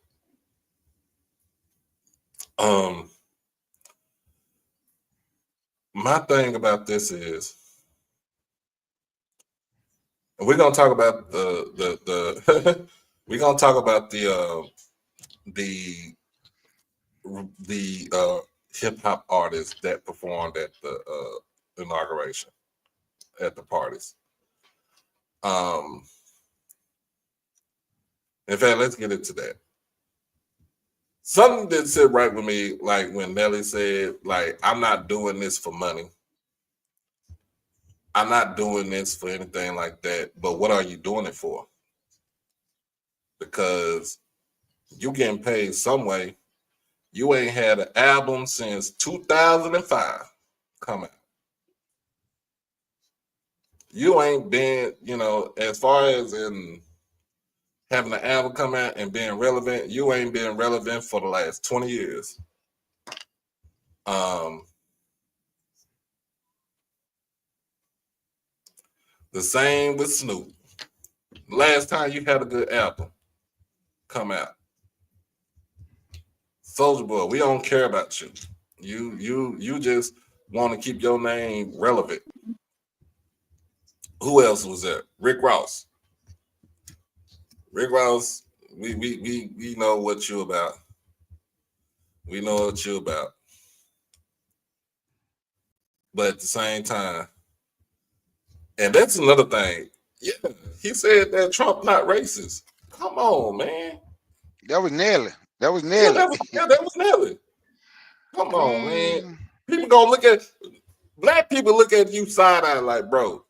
D: my thing about this is, we're gonna talk about the we're gonna talk about the hip hop artists that performed at the inauguration, at the parties. In fact, let's get into that. Something didn't sit right with me, like when Nelly said, like, I'm not doing this for money. I'm not doing this for anything like that. But what are you doing it for? Because you getting paid some way. You ain't had an album since 2005 come out. You ain't been, as far as in having an album come out and being relevant, you ain't been relevant for the last 20 years. The same with Snoop. Last time you had a good album come out. Soulja Boy, we don't care about you. You just want to keep your name relevant. Who else was there? Rick Ross. Rick Ross, we know what you about. We know what you about. But at the same time, and that's another thing. Yeah, he said that Trump not racist. Come on, man.
H: That was Nelly. That was Nelly.
D: That was Nelly. Come on, man. People gonna look at, black people look at you side eye like, bro,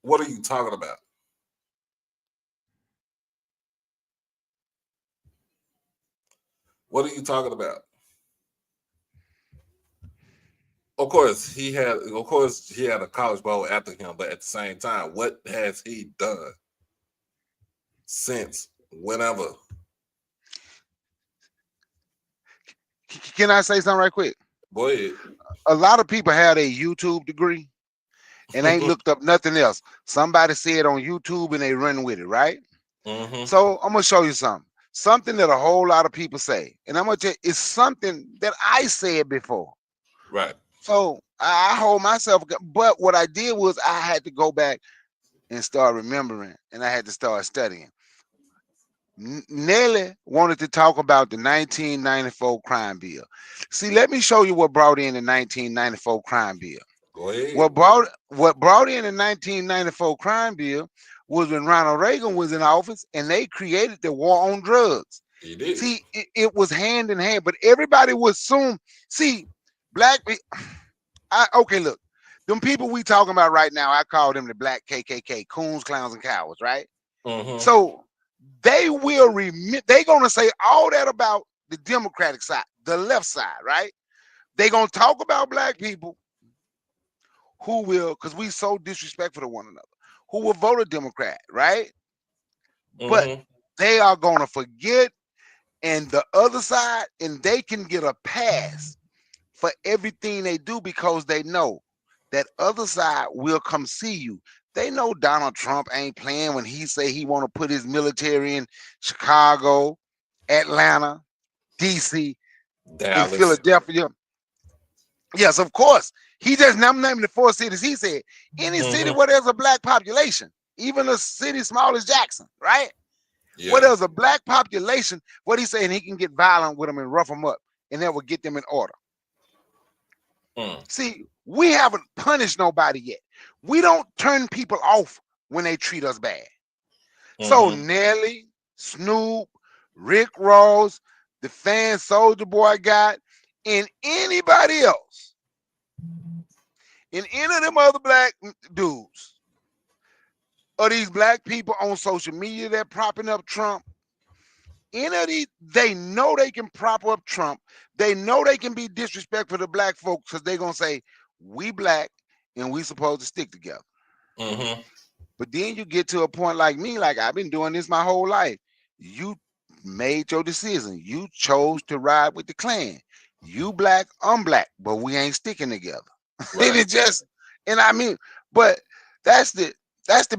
D: what are you talking about? What are you talking about? Of course, he had a college bowl after him, but at the same time, what has he done since whenever?
H: Can I say something right quick?
D: Go ahead.
H: A lot of people have a YouTube degree and ain't looked up nothing else. Somebody said on YouTube and they run with it, right?
D: Mm-hmm.
H: So I'm gonna show you something that a whole lot of people say, and I'm gonna tell you, it's something that I said before.
D: Right.
H: So I hold myself, but what I did was I had to go back and start remembering, and I had to start studying. Nelly wanted to talk about the 1994 crime bill. See, let me show you what brought in the 1994 crime bill.
D: Go ahead.
H: What brought in the 1994 crime bill was when Ronald Reagan was in office, and they created the war on drugs.
D: He did.
H: See, it was hand in hand, but everybody would assume. See, black people. Okay, look, them people we talking about right now, I call them the black KKK, coons, clowns, and cowards, right?
D: Mm-hmm.
H: So they will they're gonna say all that about the Democratic side, the left side, right? They're gonna talk about black people who will, because we so disrespectful to one another, who will vote a Democrat, right?
D: Mm-hmm.
H: But they are gonna forget, and the other side, and they can get a pass for everything they do because they know that other side will come see you. They know Donald Trump ain't playing when he say he want to put his military in Chicago, Atlanta, DC,
D: Dallas,
H: and Philadelphia. Yes, of course. He just naming the 4 cities. He said any city where there's a black population, even a city small as Jackson, right? Yeah. Where there's a black population, what he's saying, he can get violent with them and rough them up, and that will get them in order. See, we haven't punished nobody yet. We don't turn people off when they treat us bad. So Nelly, Snoop, Rick Ross, the fan Soulja Boy got, and anybody else and any of them other black dudes or these black people on social media that propping up Trump, any of these, they know they can prop up Trump. They know they can be disrespectful to black folks because they're gonna say we black and we supposed to stick together.
D: Mm-hmm.
H: But then you get to a point like me, like I've been doing this my whole life. You made your decision. You chose to ride with the Klan. You black, I'm black, but we ain't sticking together.
D: Right.
H: And it just, and I mean, but that's the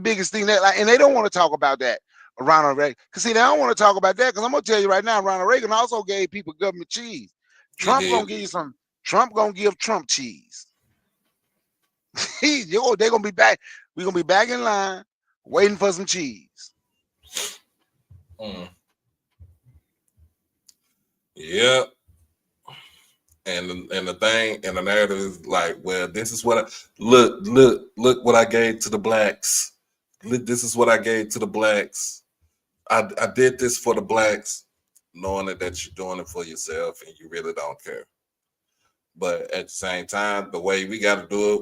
H: biggest thing that, like, and they don't want to talk about that. Ronald Reagan, because see, they don't want to talk about that because I'm gonna tell you right now, Ronald Reagan also gave people government cheese. Trump gonna give you some. Trump gonna give Trump cheese. They're gonna be back. We're gonna be back in line waiting for some cheese.
D: Yeah. And the thing and the narrative is like, well, this is what look what I gave to the blacks. Look, this is what I gave to the blacks. I did this for the blacks, knowing that you're doing it for yourself and you really don't care. But at the same time, the way we got to do it,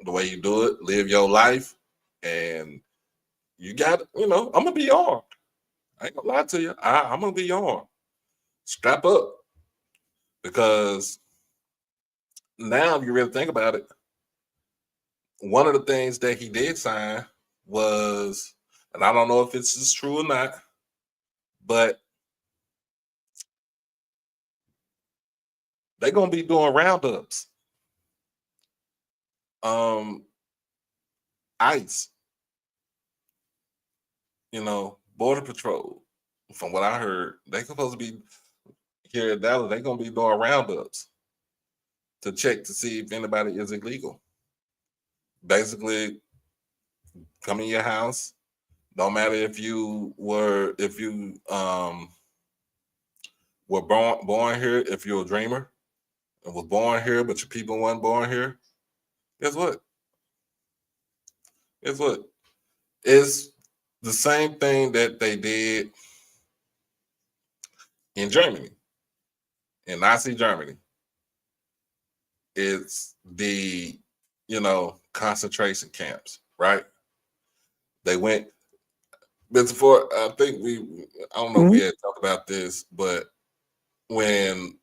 D: the way you do it, live your life, and you got, I'm gonna be armed. I ain't gonna lie to you. I'm gonna be armed. Strap up. Because now, if you really think about it, one of the things that he did sign was, and I don't know if it's just true or not, but they're gonna be doing roundups. ICE, Border Patrol. From what I heard, they're supposed to be here in Dallas. They're gonna be doing roundups to check to see if anybody is illegal. Basically, come in your house. Don't matter if you were born here, if you're a dreamer and was born here, but your people weren't born here. Guess what? It's the same thing that they did in Germany, in Nazi Germany. It's the, concentration camps, right? They went before. I think I don't know if we had talked about this, but when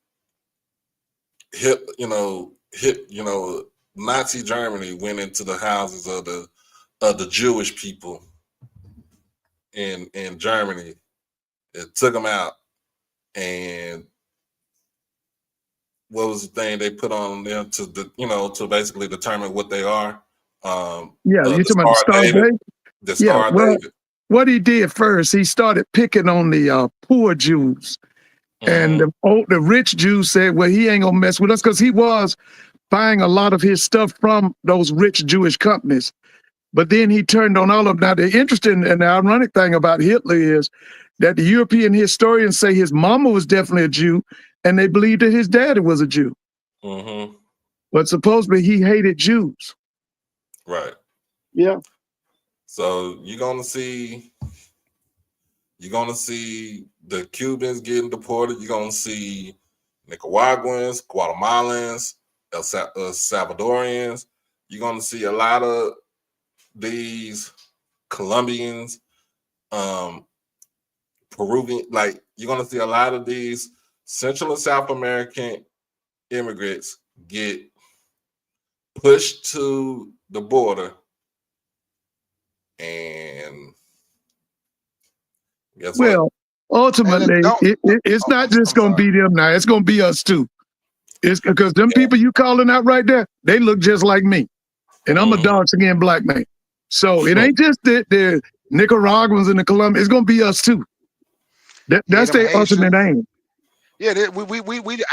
D: Nazi Germany went into the houses of the Jewish people in Germany, it took them out, and what was the thing they put on them to basically determine what they are?
G: You're talking about the Star of David?
D: The Star of David.
G: What he did first, he started picking on the poor Jews. And the rich Jews said, well, he ain't gonna mess with us because he was buying a lot of his stuff from those rich Jewish companies. But then he turned on all of them. Now, the interesting and the ironic thing about Hitler is that the European historians say his mama was definitely a Jew, and they believed that his daddy was a Jew. But supposedly he hated Jews.
D: Right.
G: Yeah.
D: So you're gonna see the Cubans getting deported. You're gonna see Nicaraguans, Guatemalans, El Salvadorians. You're gonna see a lot of these Colombians, Peruvian. Like, you're gonna see a lot of these Central and South American immigrants get pushed to the border, and guess what?
G: Ultimately, it's not just going to be them now. It's going to be us too. It's because them people you calling out right there, they look just like me, and I'm a dark-skinned black man. So it ain't just the Nicaraguans and the Colombians. It's going to be us too. That's their ultimate aim.
H: Yeah, we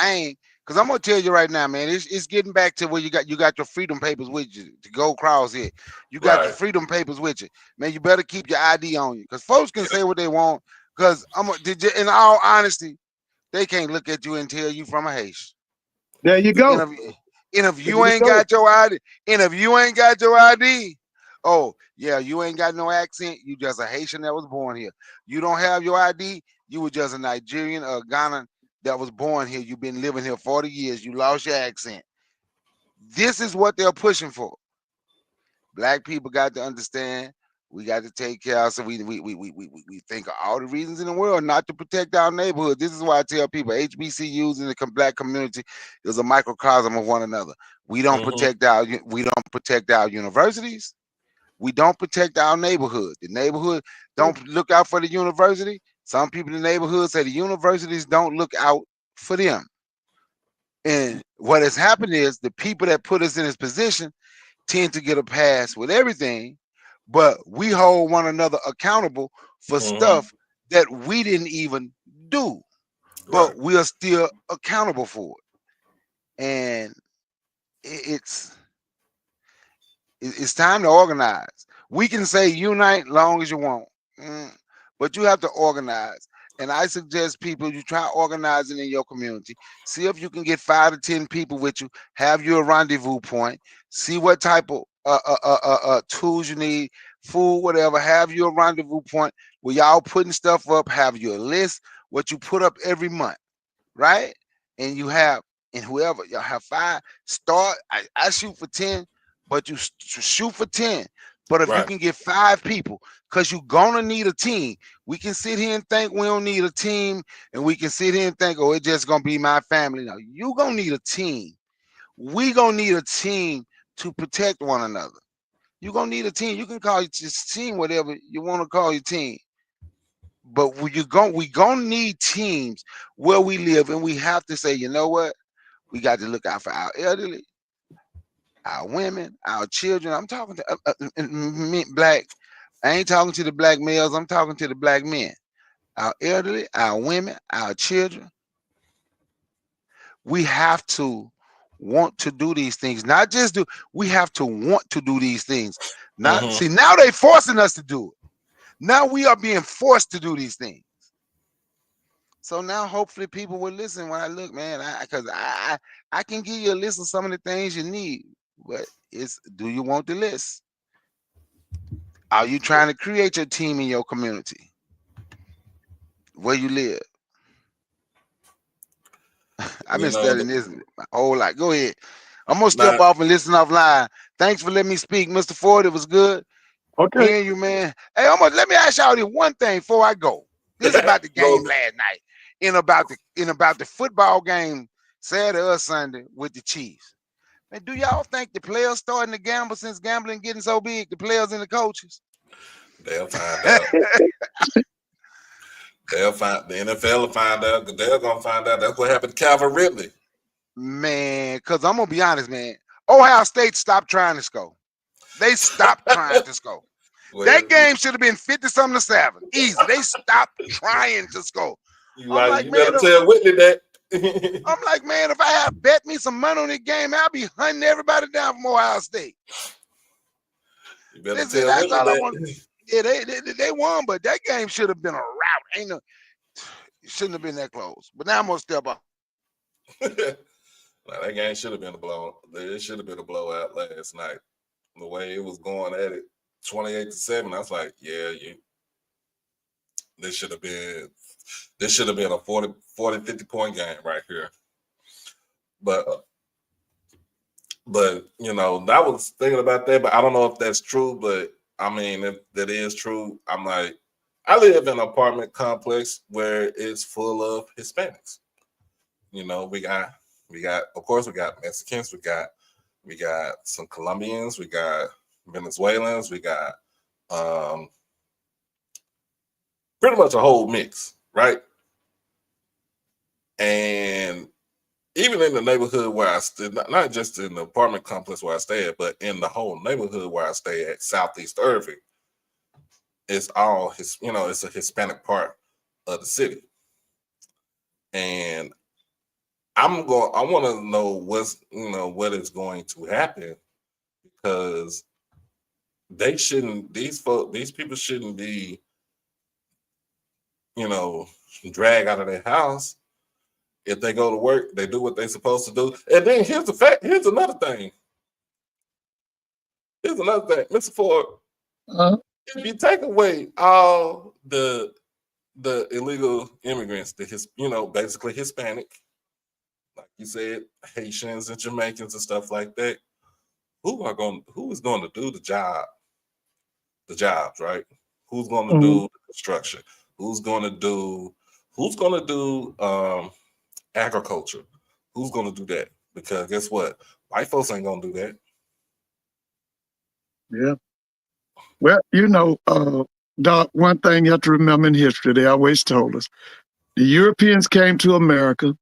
H: aim. Because I'm gonna tell you right now, man, it's getting back to where you got your freedom papers with you to go across here. You got your freedom papers with you, man. You better keep your ID on you, because folks can say what they want. Because in all honesty, they can't look at you and tell you from a Haitian.
G: There you go.
H: And if you ain't got your ID, oh yeah, you ain't got no accent. You just a Haitian that was born here. You don't have your ID. You were just a Nigerian or Ghana that was born here. You've been living here 40 years. You lost your accent. This is what they're pushing for. Black people got to understand. We got to take care of. So we think of all the reasons in the world not to protect our neighborhood. This is why I tell people HBCUs in the black community is a microcosm of one another. We don't protect our universities. We don't protect our neighborhood. The neighborhood don't look out for the university. Some people in the neighborhood say the universities don't look out for them. And what has happened is the people that put us in this position tend to get a pass with everything, but we hold one another accountable for stuff that we didn't even do, but we are still accountable for it. And it's time to organize. We can say unite long as you want, but you have to organize. And I suggest people, you try organizing in your community. See if you can get 5 to 10 people with you. Have your rendezvous point. See what type of tools you need, food, whatever. Have your rendezvous point where y'all putting stuff up. Have your list, what you put up every month, right? And you have, and whoever, y'all have 5. Start. I shoot for 10, but you shoot for 10. But if you can get 5 people, because you're gonna need a team. We can sit here and think we don't need a team, and we can sit here and think, oh, it's just gonna be my family. No, you're gonna need a team. We gonna need a team to protect one another. You're gonna need a team. You can call your team whatever you want to call your team. But we gonna need teams where we live, and we have to say, you know what? We got to look out for our elderly, our women, our children. I'm talking to black. I ain't talking to the black males. I'm talking to the black men. Our elderly, our women, our children. We have to want to do these things. Not just do. We have to want to do these things. Not see, now they forcing us to do it. Now we are being forced to do these things. So now hopefully people will listen when I look, man, because I can give you a list of some of the things you need, but it's, do you want the list? Are you trying to create your team in your community where you live? I've been studying this my whole life. Go ahead. I'm gonna step off and listen offline. Thanks for letting me speak, Mr. Ford. It was good.
G: Okay.
H: Hearing you, man. Hey, let me ask y'all this one thing before I go. This is about the game last night. In about the football game Saturday or Sunday with the Chiefs. Man, do y'all think the players starting to gamble since gambling getting so big? The players and the coaches.
D: They'll find out. They'll find the NFL will find out. They're gonna find out. That's what happened to Calvin Ridley.
H: Man, because I'm gonna be honest, man. Ohio State stopped trying to score. They stopped trying to score. Well, that game should have been 50-something to 7. Easy. They stopped trying to score.
D: You better tell Whitley that.
H: I'm like, man, if I had bet me some money on this game, I'll be hunting everybody down from Ohio State.
D: You better tell Whitley that.
H: Yeah, they won, but that game should have been a rout. It shouldn't have been that close. But now I'm gonna step up.
D: Now, that game should have been a blowout. It should have been a blowout last night. The way it was going at it, 28-7. I was like, yeah, this should have been a 40, 50 point game right here. But you know, I was thinking about that, but I don't know if that's true. But I mean, if that is true, I'm like, I live in an apartment complex where it's full of Hispanics. You know, we got, of course, we got Mexicans, we got some Colombians, we got Venezuelans, we got pretty much a whole mix, right? And even in the neighborhood where I stay, not just in the apartment complex where I stay at, but in the whole neighborhood where I stay at, Southeast Irving, it's all it's a Hispanic part of the city. And I want to know what is going to happen, because these people shouldn't be, dragged out of their house. If they go to work, they do what they're supposed to do. And then here's another thing. Mr. Ford. If you take away all the illegal immigrants, basically Hispanic, like you said, Haitians and Jamaicans and stuff like that. Who is going to do the jobs, right? Who's going to do the construction? Who's going to do agriculture? Who's going to do that? Because guess what? White folks ain't going to do that.
G: Yeah. Well, you know, Doc, one thing you have to remember in history, they always told us, the Europeans came to America,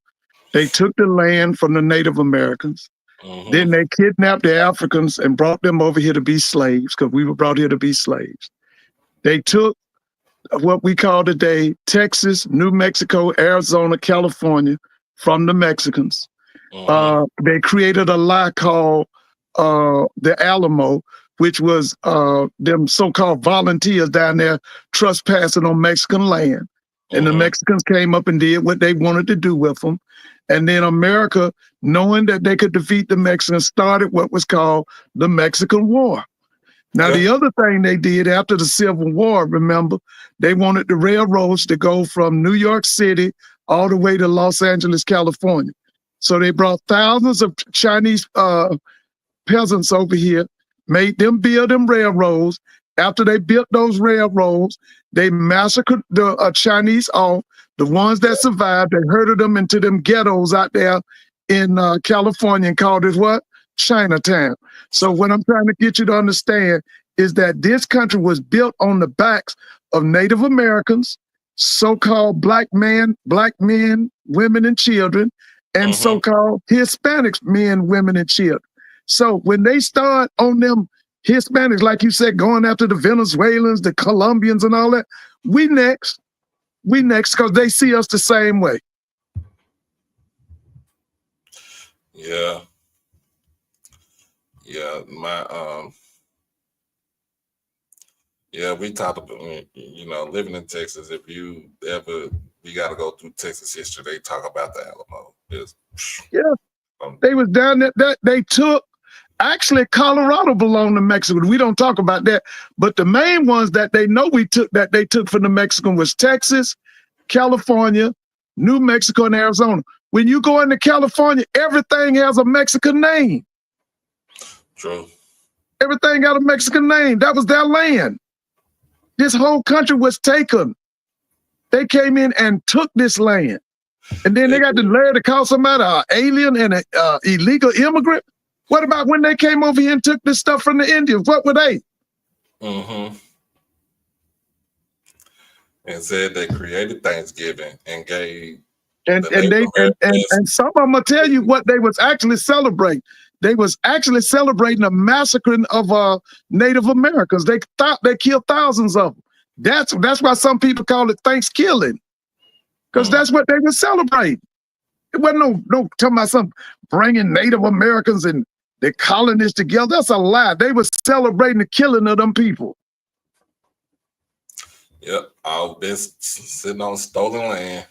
G: they took the land from the Native Americans, then they kidnapped the Africans and brought them over here to be slaves, because we were brought here to be slaves. They took what we call today Texas, New Mexico, Arizona, California from the Mexicans. They created a lie called the Alamo, which was them so-called volunteers down there trespassing on Mexican land. And the Mexicans came up and did what they wanted to do with them. And then America, knowing that they could defeat the Mexicans, started what was called the Mexican War. Now, the other thing they did after the Civil War, remember, they wanted the railroads to go from New York City all the way to Los Angeles, California. So they brought thousands of Chinese peasants over here, made them build them railroads. After they built those railroads, they massacred the Chinese off. The ones that survived, they herded them into them ghettos out there in California and called it what? Chinatown. So what I'm trying to get you to understand is that this country was built on the backs of Native Americans, so-called black men, women, and children, and so-called Hispanics, men, women, and children. So when they start on them Hispanics, like you said, going after the Venezuelans, the Colombians, and all that, we next, because they see us the same way.
D: Yeah, we talked about, you know, living in Texas. If you got to go through Texas history, they talk about the Alamo. They was down there. That they took. Actually, Colorado belonged to Mexico. We don't talk about that. But the main ones that they know they took from the Mexican was Texas, California, New Mexico, and Arizona. When you go into California, everything has a Mexican name. True.
G: Everything got a Mexican name. That was their land. This whole country was taken. They came in and took this land. And then they got the layer to call somebody an alien and an illegal immigrant. What about when they came over here and took this stuff from the Indians? What were they?
D: And said they created Thanksgiving and gave. And
G: some of them will tell you what they was actually celebrating. They was actually celebrating a massacring of Native Americans. They thought they killed thousands of them. That's why some people call it Thanksgiving, because that's what they were celebrating. It wasn't no talking about some bringing Native Americans and the colonists together. That's a lie. They were celebrating the killing of them people.
D: Yep, all this sitting on stolen land.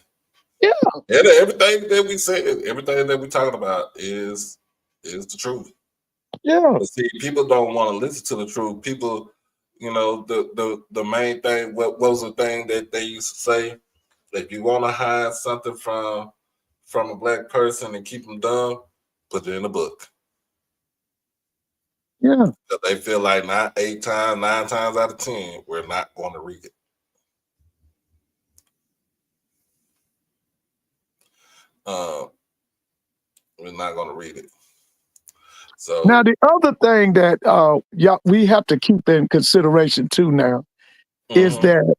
G: Yeah.
D: And everything that we said, everything that we're talking about is the truth.
G: Yeah.
D: But see, people don't want to listen to the truth. People, you know, the main thing, what was the thing that they used to say? If you want to hide something from a black person and keep them dumb, put it in a book.
G: Yeah.
D: They feel like 9 times out of 10, we're not going to read it. We're not going to read it. So
G: now the other thing that we have to keep in consideration too now is that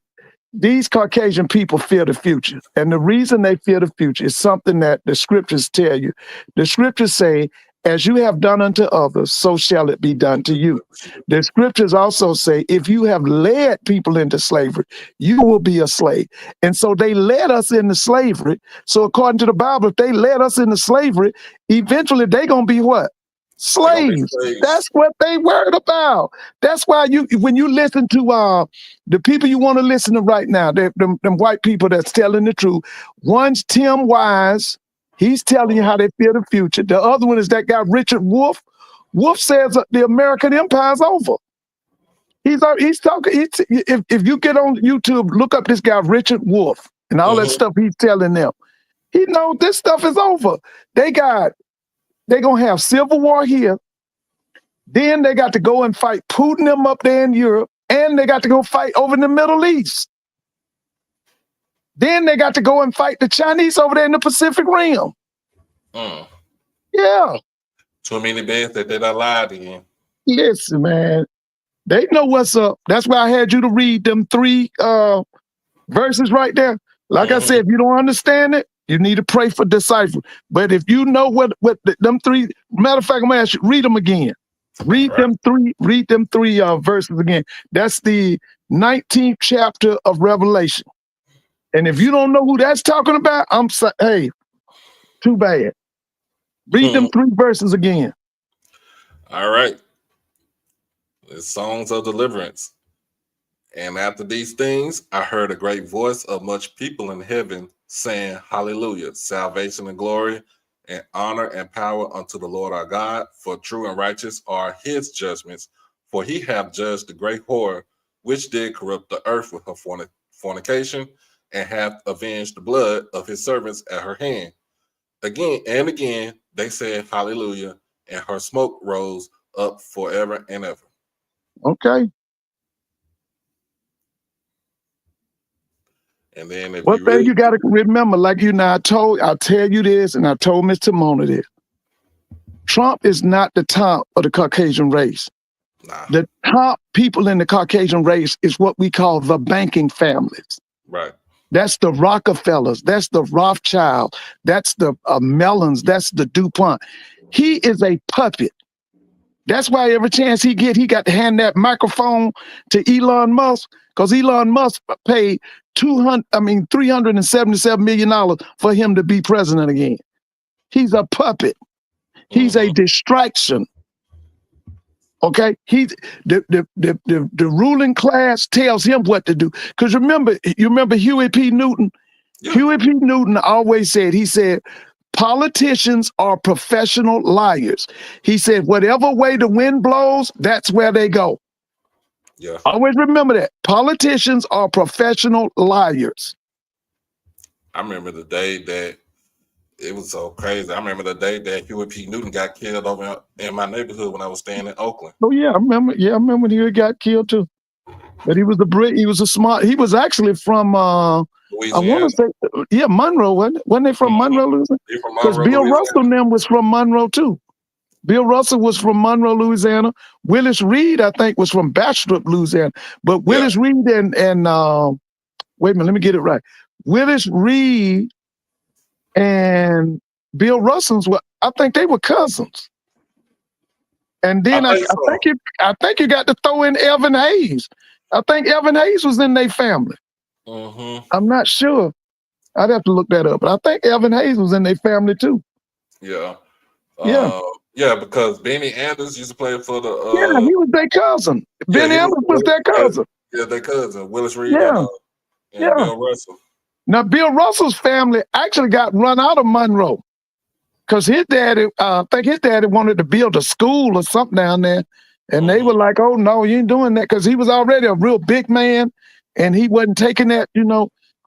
G: these Caucasian people fear the future. And the reason they fear the future is something that the scriptures tell you. The scriptures say, as you have done unto others, so shall it be done to you. The scriptures also say, if you have led people into slavery, you will be a slave. And so they led us into slavery. So according to the Bible, if they led us into slavery, eventually they're going to be what? Slaves. That's what they worried about. That's why when you listen to the people you want to listen to right now, them white people that's telling the truth. One's Tim Wise. He's telling you how they fear the future. The other one is that guy, Richard Wolff. Wolff says the American empire's over. He's talking. If you get on YouTube, look up this guy, Richard Wolff, and all that stuff he's telling them. He knows this stuff is over. They're gonna have civil war here. Then they got to go and fight Putin them up there in Europe, and they got to go fight over in the Middle East. Then they got to go and fight the Chinese over there in the Pacific Rim. Yeah.
D: Too many beds that they done lied in.
G: Listen, man. They know what's up. That's why I had you to read them 3 verses right there. Like I said, if you don't understand it, you need to pray for decipher. But if you know what them 3, matter of fact, I'm gonna ask you, read them again. Read them 3 verses again. That's the 19th chapter of Revelation. And if you don't know who that's talking about, I'm sorry, hey, too bad. Read them 3 verses again.
D: All right. It's songs of deliverance. And after these things, I heard a great voice of much people in heaven saying, Hallelujah, salvation and glory and honor and power unto the Lord our God, for true and righteous are his judgments, for he hath judged the great whore, which did corrupt the earth with her fornication, and hath avenged the blood of his servants at her hand. Again and again, they said, Hallelujah, and her smoke rose up forever and ever.
G: Okay.
D: And then if
G: One thing you got to remember, like I'll tell you this, and I told Mr. Mona this. Trump is not the top of the Caucasian race.
D: Nah.
G: The top people in the Caucasian race is what we call the banking families.
D: Right.
G: That's the Rockefellers. That's the Rothschild. That's the Mellons. That's the DuPont. He is a puppet. That's why every chance he got to hand that microphone to Elon Musk, because Elon Musk paid $377 million for him to be president again. He's a puppet. He's a distraction. Okay, he's the ruling class tells him what to do. Because you remember Huey P. Newton? Yeah. Huey P. Newton always said, politicians are professional liars. He said, whatever way the wind blows, that's where they go.
D: Yeah.
G: Always remember that. Politicians are professional liars.
D: I remember the day that it was so crazy. I remember the day that Huey P. Newton got killed over in my neighborhood when I was staying in Oakland.
G: Oh yeah, I remember. Yeah, I remember when Huey got killed too. But he was he was actually from
D: Louisiana.
G: I want to say, Monroe, wasn't they from Monroe, Louisiana? Because Bill Russell and them was from Monroe too. Bill Russell was from Monroe, Louisiana. Willis Reed, I think, was from Bastrop, Louisiana. But Willis Reed and wait a minute, let me get it right. Willis Reed and Bill Russell's I think they were cousins. And then I think you got to throw in Evan Hayes. I think Evan Hayes was in their family. I'm not sure. I'd have to look that up. But I think Evan Hayes was in their family too.
D: Yeah.
G: Yeah,
D: because Benny Anders used to play for the
G: he was their cousin. Benny Anders was their cousin.
D: Yeah, their cousin. Willis Reed
G: and
D: Bill Russell.
G: Now Bill Russell's family actually got run out of Monroe. Because his daddy, I think his daddy wanted to build a school or something down there. And they were like, oh, no, you ain't doing that. Because he was already a real big man. And he wasn't taking that,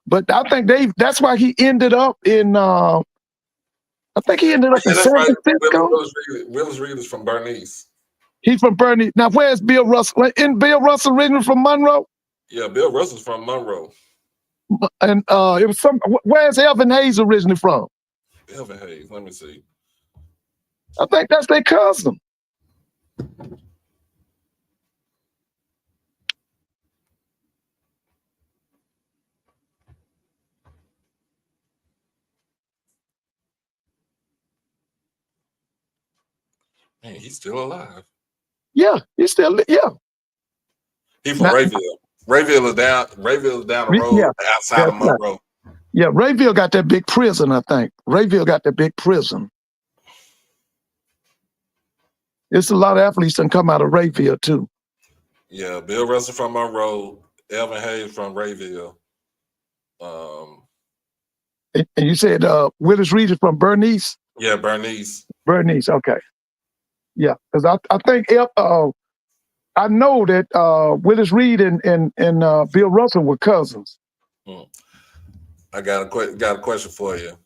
G: But I think that's why he ended up in, I think he ended up in San Francisco.
D: Willis Reed is from Bernice.
G: He's from Bernice. Now, where's Bill Russell? Isn't Bill Russell originally from Monroe?
D: Yeah, Bill Russell's from Monroe.
G: And it was where's Evan Hayes originally from?
D: Evan Hayes, let me see.
G: I think that's their cousin.
D: Man, he's still alive.
G: Yeah, he's still,
D: He's from Rayville. Rayville is down the road outside of Monroe.
G: Right. Yeah, Rayville got that big prison, I think. Rayville got that big prison. It's a lot of athletes that come out of Rayville, too.
D: Yeah, Bill Russell from Monroe, Evan Hayes from Rayville.
G: And you said Willis Reed is from Bernice?
D: Yeah, Bernice.
G: Bernice, okay. Yeah, because I think I know that Willis Reed and Bill Russell were cousins.
D: I got a question for you.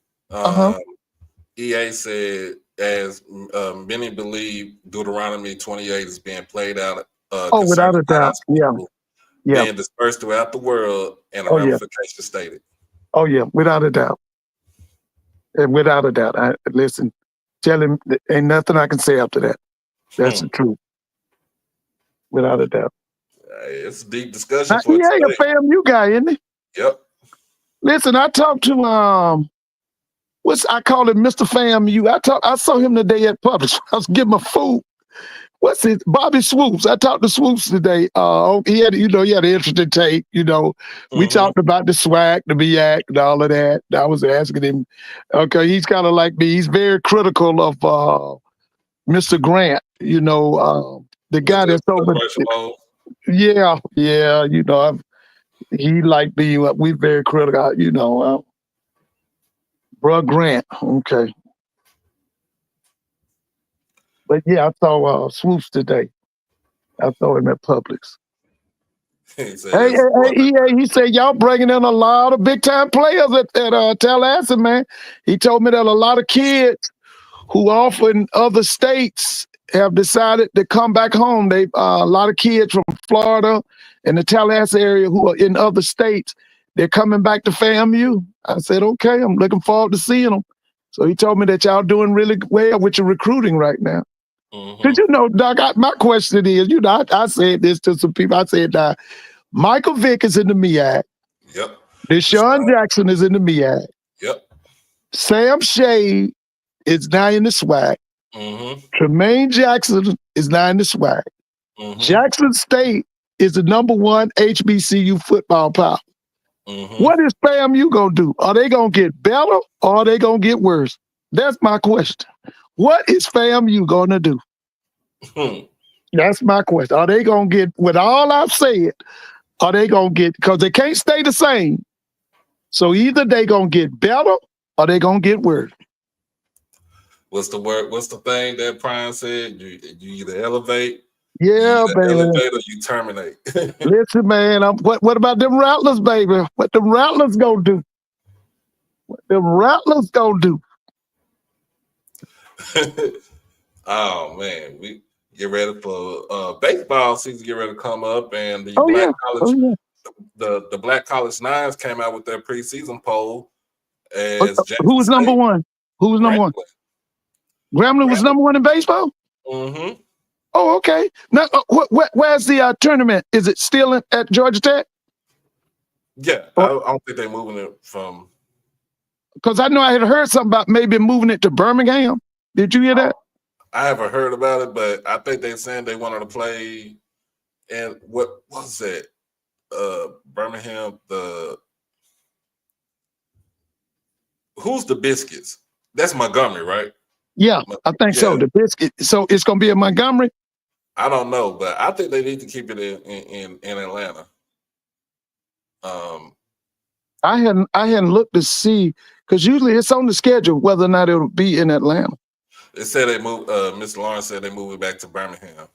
D: EA said, as many believe Deuteronomy 28 is being played out
G: Oh, without
D: concerning
G: a doubt.
D: God's
G: Yeah.
D: people
G: Yeah.
D: being dispersed throughout the world, and the
G: Oh, yeah.
D: ramifications stated.
G: Oh, yeah. Without a doubt. And without a doubt. Listen, tell him ain't nothing I can say after that. That's the truth. Without a doubt.
D: It's a deep discussion for
G: He ain't
D: today.
G: a FAMU guy, isn't he?
D: Yep.
G: Listen, I talked to I call him Mr. FAMU. I saw him today at Publix. I was giving him food. What's it? Bobby Swoops. I talked to Swoops today. He had an interesting take. We talked about the SWAC, the MVSU, and all of that. I was asking him. Okay, he's kind of like me. He's very critical of Mr. Grant. The guy that's over. Yeah. He like me. We very critical. Bruh Grant. Okay. But yeah, I saw Swoops today. I saw him at Publix. He said, y'all bringing in a lot of big time players at Tallahassee, man. He told me that a lot of kids who are in other states have decided to come back home. A lot of kids from Florida and the Tallahassee area who are in other states, they're coming back to FAMU. I said, okay, I'm looking forward to seeing them. So he told me that y'all doing really well with your recruiting right now. Because, Doc, my question is, I said this to some people. I said, Michael Vick is in the MEAC.
D: Yep.
G: Deshaun Jackson is in the MEAC.
D: Yep.
G: Sam Shade is now in the SWAC. Tremaine Jackson is now in the SWAC. Jackson State is the #1 HBCU football power. What is FAMU going to do? Are they going to get better or are they going to get worse? That's my question. What is FAMU going to do? That's my question. Are they going to get, with all I've said, are they going to get, because they can't stay the same. So either they going to get better or they going to get worse.
D: What's the word? What's the thing that Prime said? You either elevate, elevate or you terminate.
G: Listen, man, what about them Rattlers, baby? What them Rattlers gonna do? What them Rattlers gonna do?
D: Oh man, we get ready for baseball season. Get ready to come up, and the the Black College Nines came out with their preseason poll. As
G: who was number one? Who was number one? Grambling was number one in baseball. Oh, okay. Now, where's the tournament? Is it still at Georgia Tech?
D: Yeah, I don't think they're moving it from.
G: Because I know I had heard something about maybe moving it to Birmingham. Did you hear that?
D: I haven't heard about it, but I think they're saying they wanted to play. And what was it? Birmingham. Who's the Biscuits? That's Montgomery, right?
G: Yeah, I think so. The Biscuit. So it's gonna be in Montgomery.
D: I don't know, but I think they need to keep it in Atlanta.
G: I hadn't looked to see, because usually it's on the schedule whether or not it'll be in Atlanta.
D: They said they moved. Mr. Lawrence said they moved it back to Birmingham.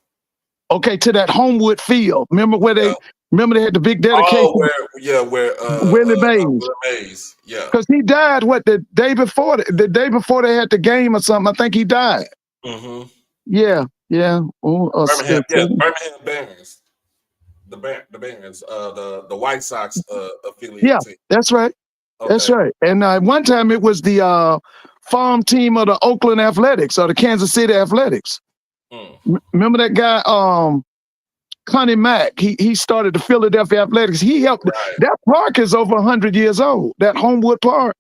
G: Okay, to that Homewood Field. Remember where they had the big dedication?
D: Oh, where
G: Willie Mays.
D: Yeah,
G: because he died the day before. The day before they had the game or something. I think he died. Yeah.
D: Birmingham Barons. The Barons, the White Sox affiliate.
G: Yeah,
D: team.
G: that's right. Okay. That's right. And one time it was the farm team of the Oakland Athletics or the Kansas City Athletics. Remember that guy, Connie Mack? He started the Philadelphia Athletics. He helped. That park is over 100 years old. That Homewood Park.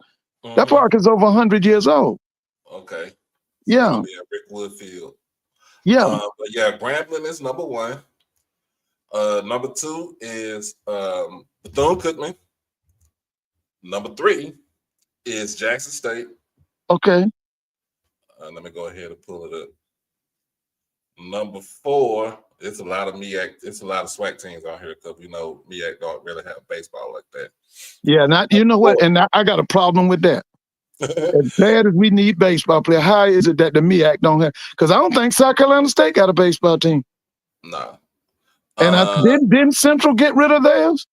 G: That park is over 100 years old.
D: Okay. So
G: yeah.
D: Rickwood Field.
G: Yeah.
D: But yeah, Grambling is number one. Number two is Bethune-Cookman. Number three is Jackson State.
G: Okay.
D: Let me go ahead and pull it up. Number four, it's a lot of MEAC. It's a lot of SWAC teams out here because MEAC don't really have baseball like that.
G: Yeah, what? And I got a problem with that. As bad as we need baseball players, how is it that the MEAC don't have? Because I don't think South Carolina State got a baseball team.
D: No.
G: And didn't Central get rid of theirs?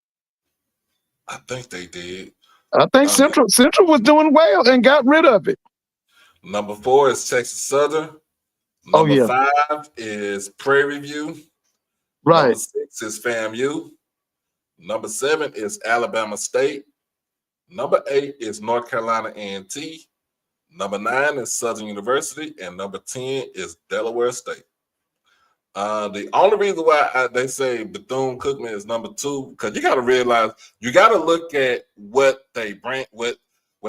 D: I think they did.
G: I think Central was doing well and got rid of it.
D: Number 4 is Texas Southern.
G: Oh,
D: Number
G: yeah.
D: 5 is Prairie View.
G: Right.
D: Number 6 is FAMU. Number 7 is Alabama State. Number 8 is North Carolina A&T. Number 9 is Southern University, and number 10 is Delaware State. The only reason why they say Bethune-Cookman is number 2, because you got to realize, you got to look at what they bring, what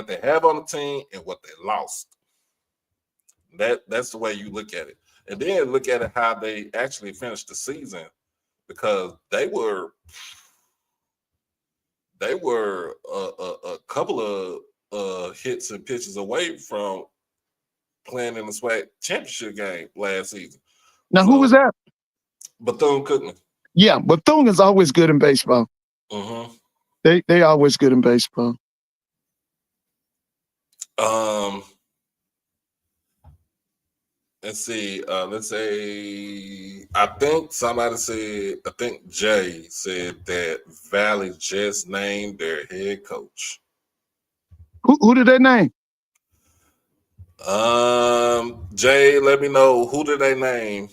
D: they have on the team, and what they lost. That's the way you look at it, and then look at it how they actually finished the season, because they were a couple of hits and pitches away from playing in the SWAC championship game last season.
G: Now, who was that?
D: Bethune-Cookman.
G: Yeah, Bethune is always good in baseball.
D: Mm-hmm.
G: They always good in baseball.
D: Let's see. Let's say I think Jay said that Valley just named their head coach.
G: Who did they name?
D: Jay, let me know, who did they name?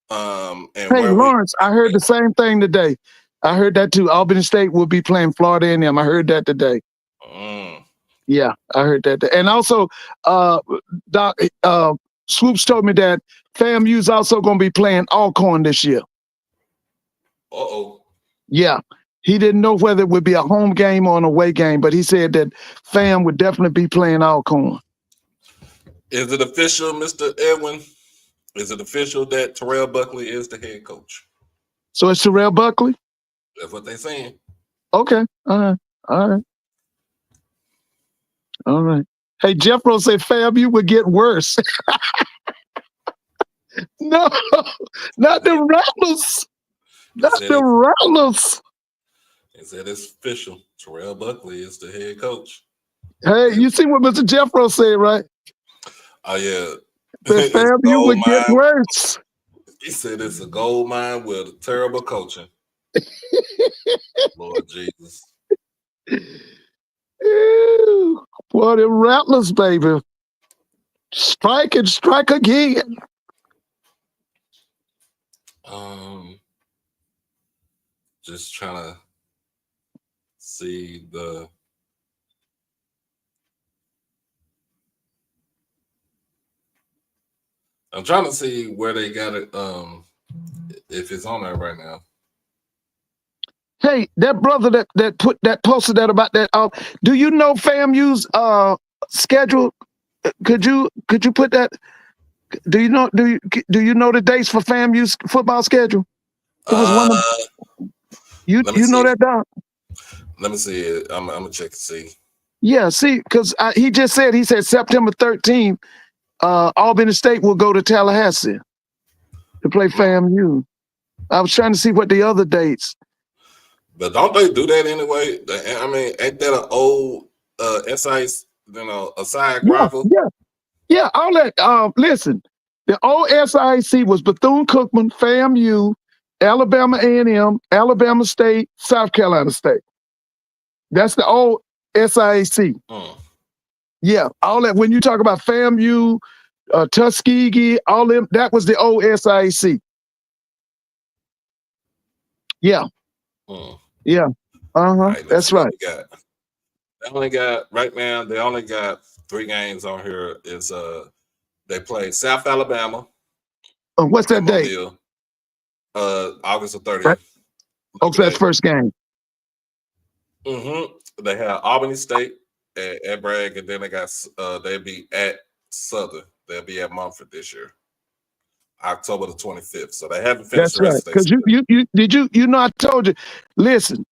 D: And
G: hey, Lawrence, I heard the same thing today. I heard that too. Albany State will be playing Florida A&M. I heard that today. Yeah, I heard that. And also, Doc Swoops told me that FAMU's also going to be playing Alcorn this year.
D: Uh-oh.
G: Yeah. He didn't know whether it would be a home game or an away game, but he said that FAM would definitely be playing Alcorn.
D: Is it official, Mr. Edwin? Is it official that Terrell Buckley is the head coach?
G: So it's Terrell Buckley?
D: That's what they're saying.
G: Okay. All right. Hey, Jeffro said FAMU would get worse. No, not the Rattlers. Not the Rattlers.
D: He said it's official. Terrell Buckley is the head coach.
G: Hey, you see what Mr. Jeffro said, right?
D: Oh, yeah.
G: The FAMU would get worse.
D: He said it's a gold mine with terrible coaching. Lord Jesus.
G: Ew, boy, the Rattlers, baby. Strike and strike again.
D: Just trying to see the. I'm trying to see where they got it. If it's on there right now.
G: Hey, that brother that posted that about that. Do you know FAMU's schedule? Could you put that? Do you know the dates for FAMU's football schedule? It was one of you know that, Doc?
D: Let me see it. I'm gonna check and see.
G: Yeah, see, because he said September 13th, Albany State will go to Tallahassee to play FAMU. I was trying to see what the other dates.
D: But don't they do that anyway? I mean, ain't that an old SI, a side rival?
G: Yeah. All that. Listen, the old SIC was Bethune-Cookman, FAMU, Alabama A&M, Alabama State, South Carolina State. That's the old SIAC. Yeah, all that. When you talk about FAMU, Tuskegee, all them, that was the old SIAC. Yeah. Yeah. Right, that's right.
D: They only got right now. They only got 3 games on here. Is they play South Alabama.
G: What's that date?
D: August the 30th.
G: Right. Okay, that's first game.
D: They have Albany State at Bragg, and then they got they'll be at Southern. They'll be at Mumford this year, October the 25th. So they haven't finished.
G: That's right. Because I told you. Listen,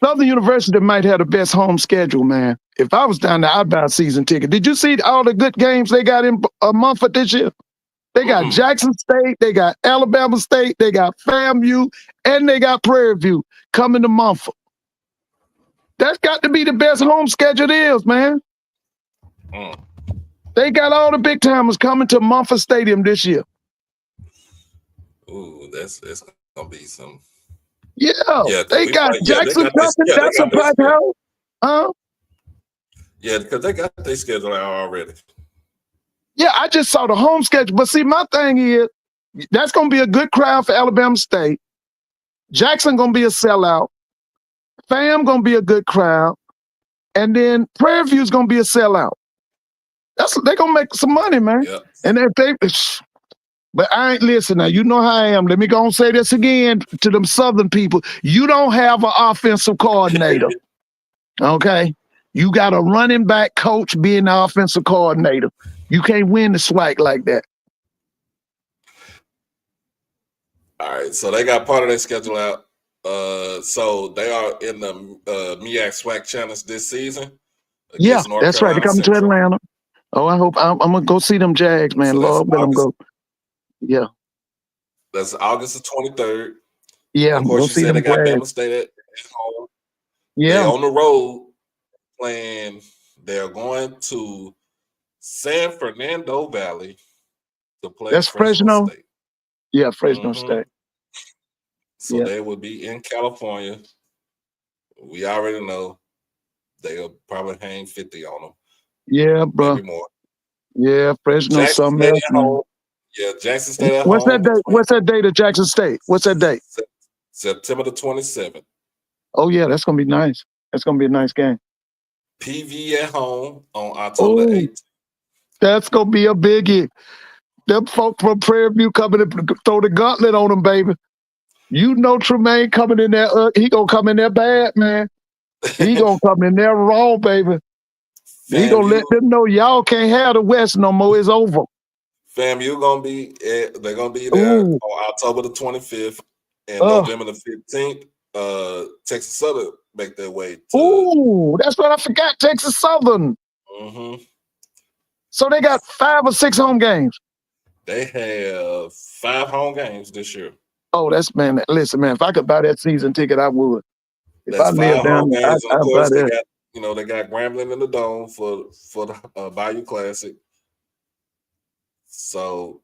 G: Southern University might have the best home schedule, man. If I was down there, I'd buy a season ticket. Did you see all the good games they got in Mumford this year? They got Jackson State, they got Alabama State, they got FAMU, and they got Prairie View coming to Mumford. That's got to be the best home schedule there is, man. They got all the big timers coming to Mumford Stadium this year.
D: Ooh, it's gonna be some.
G: Yeah, they got Jackson Company. That's a packed house.
D: Yeah, because they got their schedule out already.
G: Yeah, I just saw the home schedule. But see, my thing is, that's going to be a good crowd for Alabama State. Jackson going to be a sellout. Fam going to be a good crowd. And then Prairie View's going to be a sellout. They're going to make some money, man.
D: Yep.
G: And if they... But I ain't listen now. You know how I am. Let me go and say this again to them Southern people. You don't have an offensive coordinator. Okay? You got a running back coach being the offensive coordinator. You can't win the SWAC like that.
D: All right. So they got part of their schedule out. So they are in the MEAC SWAC challenge this season.
G: Yeah, that's right. They're coming to Atlanta. Oh, I hope I'm going to go see them Jags, man.
D: So
G: Lord, let them go. Yeah.
D: That's August the 23rd.
G: Yeah.
D: Of course, you said they got Bama State at home.
G: Yeah.
D: They're on the road playing. They're going to San Fernando Valley to play
G: That's Fresno
D: State.
G: Yeah, Fresno State.
D: So they will be in California. We already know they'll probably hang 50 on them.
G: Yeah, bro.
D: Maybe more.
G: Yeah, Fresno, something else.
D: Yeah, Jackson State at
G: What's
D: home.
G: that date? What's that date at Jackson State? What's that date?
D: September the 27th.
G: Oh, yeah, that's going to be nice. That's going to be a nice game.
D: PV at home on October 8th.
G: That's going to be a biggie. Them folk from Prairie View coming to throw the gauntlet on them, baby. You know Tremaine coming in there. He going to come in there bad, man. He going to come in there raw, baby. He going to let them know y'all can't have the West no more. It's over.
D: Fam, they're going to be there on October the 25th and November the 15th. Texas Southern make their way to.
G: That's what I forgot. Texas Southern.
D: Mm-hmm.
G: So they got 5 or 6 home games.
D: They have 5 home games this year.
G: Oh, man. Listen, man. If I could buy that season ticket, I would. If
D: That's
G: I lived down there, I'd buy that.
D: They got Grambling in the Dome for the Bayou Classic. So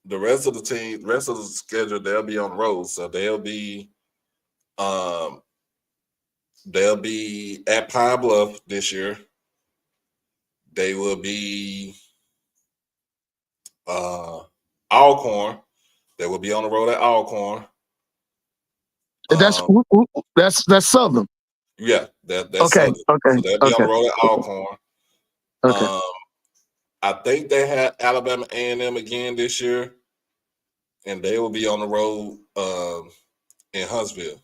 D: the rest of the schedule, they'll be on the road. So they'll be at Pine Bluff this year. They will be Alcorn. They will be on the road at Alcorn.
G: That's Southern.
D: Yeah, that's
G: okay.
D: Southern.
G: Okay.
D: So they'll be on the road at Alcorn.
G: Okay.
D: I think they had Alabama A&M again this year, and they will be on the road in Huntsville.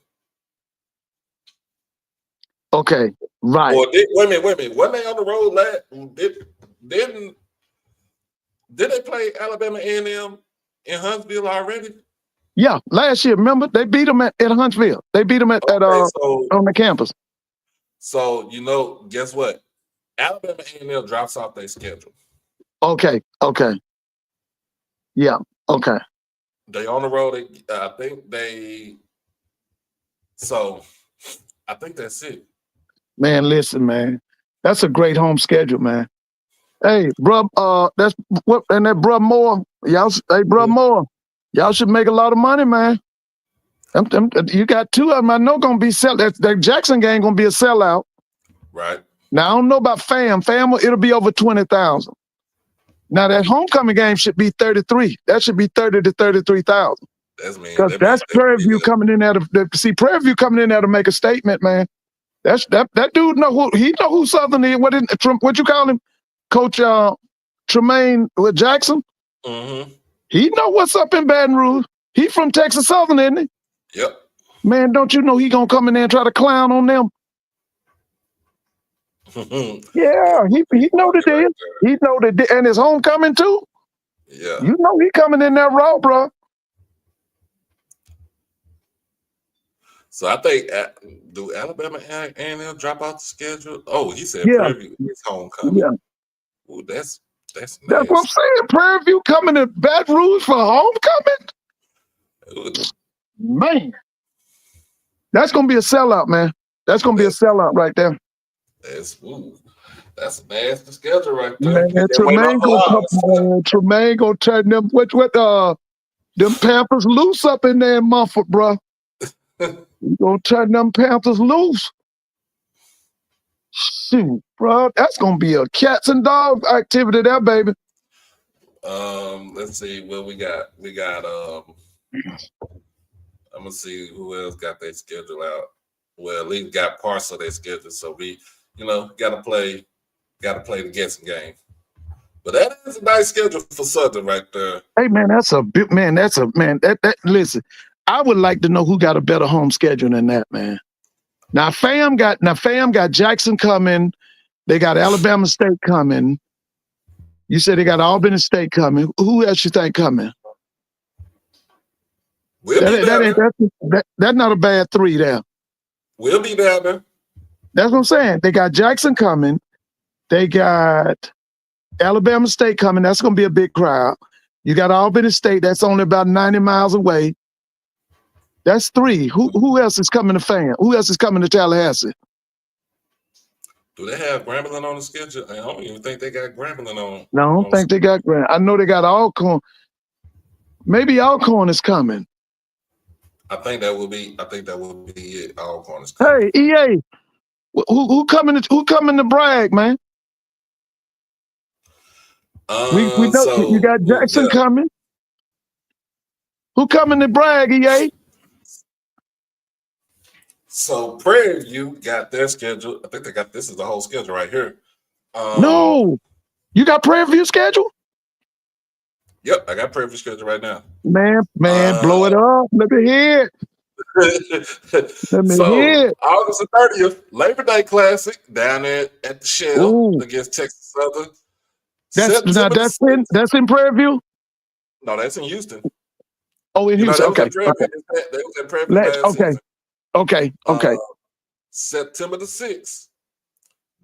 G: Okay, right.
D: Or wait a minute. Wasn't they on the road last? Did they play Alabama A&M in Huntsville already?
G: Yeah, last year. Remember, they beat them at Huntsville. They beat them on the campus.
D: So guess what? Alabama A&M drops off their schedule.
G: Okay. Yeah. Okay.
D: They on the road. I think that's it.
G: Man, listen, man. That's a great home schedule, man. Hey, bro, that's what, and that bro Moore. Bro Moore. Y'all should make a lot of money, man. You got 2 of them. I know gonna be sell. That Jackson game gonna be a sellout.
D: Right.
G: Now I don't know about Fam. It'll be over 20,000. Now that homecoming game should be 33. That should be 30 to 33,000. Because that's Prairie View coming in there to Prairie View coming in there to make a statement, man. That dude know who Southern is. What you call him, Coach Tremaine with Jackson?
D: Mm-hmm.
G: He know what's up in Baton Rouge. He from Texas Southern, isn't he?
D: Yep.
G: Man, don't you know he gonna come in there and try to clown on them? Yeah, he know the deal. He know the deal, and his homecoming too.
D: Yeah.
G: You know he coming in there raw, bro.
D: So I think do Alabama A&M drop out the schedule? Oh, he said Prairie View is homecoming.
G: Yeah.
D: Ooh, that's nice.
G: That's what I'm saying. Prairie View coming to Baton Rouge for homecoming. Man, that's gonna be a sellout, man. That's gonna be a sellout right there.
D: That's a nasty schedule right there.
G: Man, Tremaine gonna turn them them Panthers loose up in there in Mumford, bro. You gonna turn them Panthers loose. Shoot, bro, that's gonna be a cats and dogs activity there, baby.
D: Let's see what we got. I'm gonna see who else got their schedule out. Well, at least got parts of their schedule. So we, gotta play the guessing game. But that is a nice schedule for Southern right there.
G: Hey man, listen, I would like to know who got a better home schedule than that, man. Now fam got Jackson coming, they got Alabama State coming. You said they got Albany State coming. Who else you think coming? That's not a bad 3 there.
D: We'll be down there.
G: That's what I'm saying. They got Jackson coming. They got Alabama State coming. That's going to be a big crowd. You got Albany State. That's only about 90 miles away. That's 3. Who else is coming to Fan? Who else is coming to Tallahassee?
D: Do they have Grambling on the schedule? I don't even think they got Grambling on.
G: No, I don't think they got Grambling. I know they got Alcorn. Maybe Alcorn is coming.
D: I think that will be it. Alcorn is coming.
G: Hey, EA, who coming to brag, man? We know you got Jackson coming. Who coming to brag, EA?
D: So Prairie View got their schedule. I think they got this is the whole schedule right here.
G: No, you got Prairie View schedule?
D: Yep, I got Prairie View schedule right now.
G: Man, blow it up. Let me hear it. Hear it.
D: August the 30th, Labor Day Classic down there at the Shell against Texas Southern.
G: That's in Prairie View?
D: No, that's in Houston.
G: Oh, in Houston. Okay.
D: They was in Prairie View last season.
G: Okay.
D: September the 6th.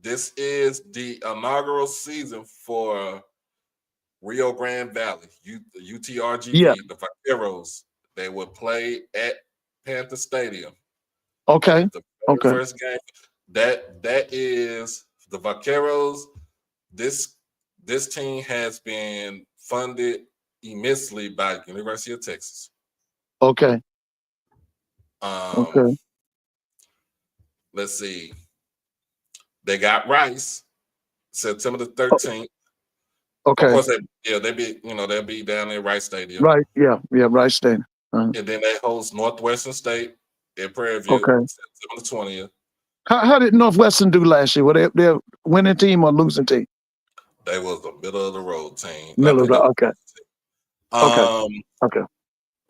D: This is the inaugural season for Rio Grande Valley, UTRGV, the Vaqueros. They will play at Panther Stadium.
G: Okay.
D: The first game. That is the Vaqueros. This team has been funded immensely by University of Texas.
G: Okay.
D: Let's see. They got Rice, September the 13th.
G: Okay.
D: Of course, they'll be down at Rice Stadium.
G: Right. Yeah. Rice Stadium.
D: And then they host Northwestern State in Prairie View, September the 20th.
G: How did Northwestern do last year? Were they a winning team or losing team?
D: They was the middle of the road team.
G: Okay.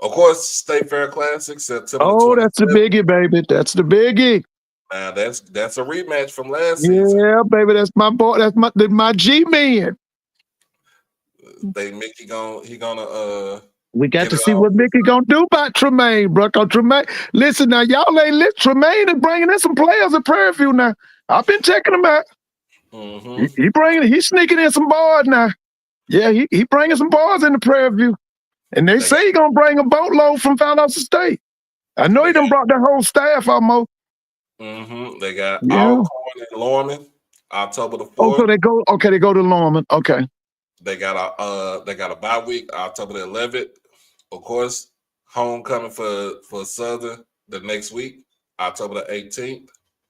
D: Of course, State Fair Classic, September.
G: Oh, that's the biggie, baby. That's the biggie.
D: Now that's a rematch from last season.
G: Yeah, baby. That's my boy. That's my G-man.
D: Mickey gonna
G: we got to see what Mickey gonna do about Tremaine, bro. Tremaine, listen now, y'all ain't lit. Tremaine is bringing in some players at Prairie View now. I've been checking them out.
D: Mm-hmm.
G: He's sneaking in some bars now. Yeah, he bringing some bars into Prairie View, and they say he gonna bring a boatload from Valdosta State. I know he done brought their whole staff almost.
D: Mm-hmm. They got Alcorn and Lorman, October the 4th.
G: Oh, so they go to Lorman. Okay.
D: They got a bye week, October the 11th. Of course, homecoming for Southern the next week, October the 18th.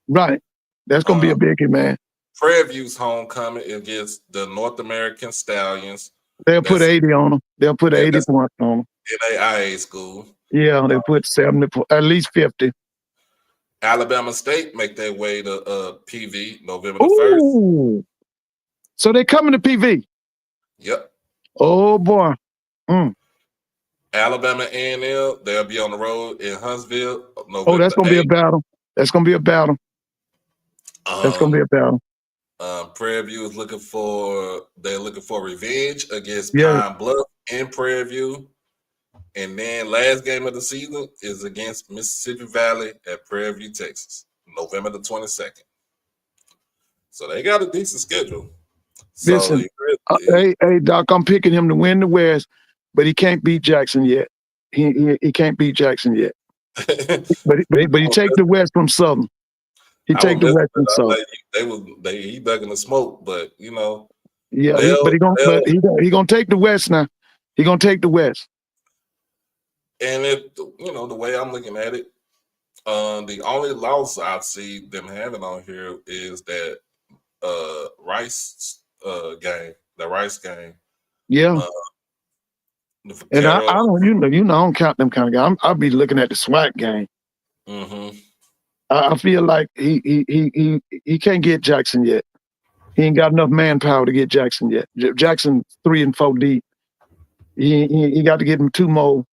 G: Right. That's gonna be a biggie, man.
D: Prairie View's homecoming against the North American Stallions.
G: They'll put 80 on them. They'll put 80 points on them.
D: NAIA school.
G: Yeah, they put 70, at least 50.
D: Alabama State make their way to PV November the 1st.
G: So they coming to PV.
D: Yep.
G: Oh boy.
D: Alabama A&L, they'll be on the road in Huntsville.
G: That's gonna be a battle. That's gonna be a battle.
D: Prairie View is looking for revenge against Pine Bluff in Prairie View. And then last game of the season is against Mississippi Valley at Prairie View, Texas, November the 22nd. So they got a decent schedule.
G: Listen, hey Doc, I'm picking him to win the West, but he can't beat Jackson yet. He can't beat Jackson yet. but he take the West from Southern. He take the West from Southern.
D: He dug in the smoke, but
G: Yeah, he gonna take the West now. He gonna take the West.
D: And the way I'm looking at it, The only loss I see them having on here is that Rice game, the Rice game.
G: Yeah.
D: The
G: And I
D: Vaquero.
G: don't, I don't count them kind of guys. I'll be looking at the SWAC game.
D: Mm-hmm.
G: I feel like he can't get Jackson yet. He ain't got enough manpower to get Jackson yet. Jackson 3 and 4 deep. He got to get him two more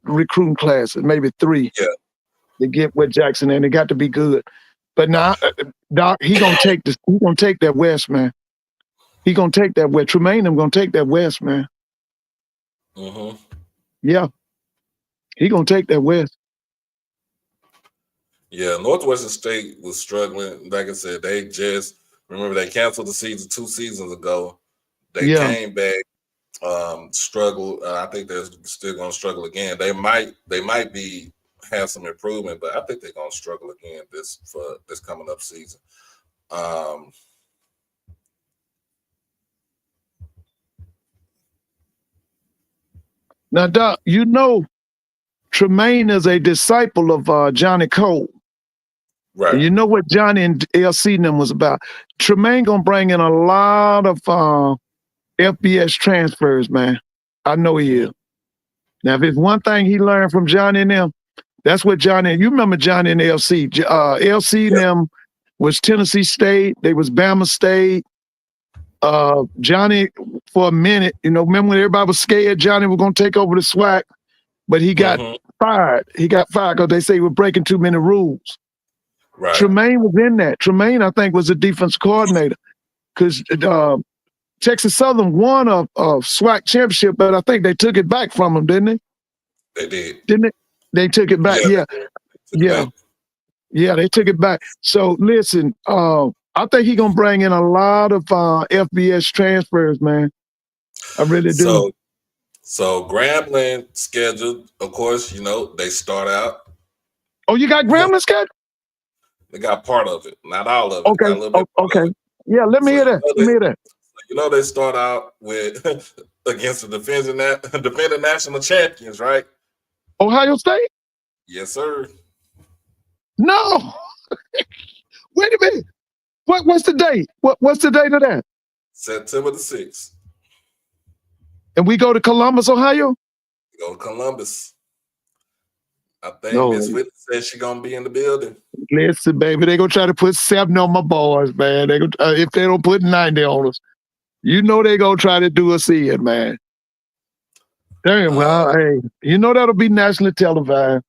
G: recruiting classes, maybe 3.
D: Yeah.
G: To get with Jackson, and it got to be good. But now, Doc, he gonna take that West, man. He gonna take that West. Tremaine, I'm gonna take that West, man.
D: Mm-hmm.
G: Yeah, he gonna take that West.
D: Yeah, Northwestern State was struggling. Like I said, they canceled the season 2 seasons ago. They came back, struggled. I think they're still gonna struggle again. They might have some improvement, but I think they're gonna struggle again this coming up season.
G: Now, Doc, Tremaine is a disciple of Johnny Cole.
D: Right.
G: And you know what Johnny and LC and them was about. Tremaine gonna bring in a lot of FBS transfers, man. I know he is. Now, if it's one thing he learned from Johnny and them, that's what Johnny. You remember Johnny and LC? LC and them was Tennessee State. They was Bama State. Johnny, for a minute, remember when everybody was scared Johnny was gonna take over the SWAC, but he got fired. He got fired because they say he was breaking too many rules.
D: Right.
G: Tremaine was in that. Tremaine, I think, was a defense coordinator because Texas Southern won a SWAC championship, but I think they took it back from him, didn't they?
D: They did.
G: Didn't they? They took it back. Yeah. They took it back. So listen, I think he's gonna bring in a lot of FBS transfers, man. I really do.
D: So Grambling scheduled, of course, they start out.
G: Oh, you got Grambling scheduled?
D: They got part of it, not all of it.
G: Okay. Okay. Yeah, let me hear that. Let me hear that.
D: They start out with against the defending national champions, right?
G: Ohio State?
D: Yes, sir.
G: No. Wait a minute. What's the date? What's the date of that?
D: September the 6th.
G: And we go to Columbus, Ohio?
D: We go to Columbus. I think Miss Whitney said she's gonna be in the building.
G: Listen, baby, they gonna try to put 7 on my boys, man. They if they don't put 90 on us, they gonna try to do us in, man. Damn, well, hey, that'll be nationally televised.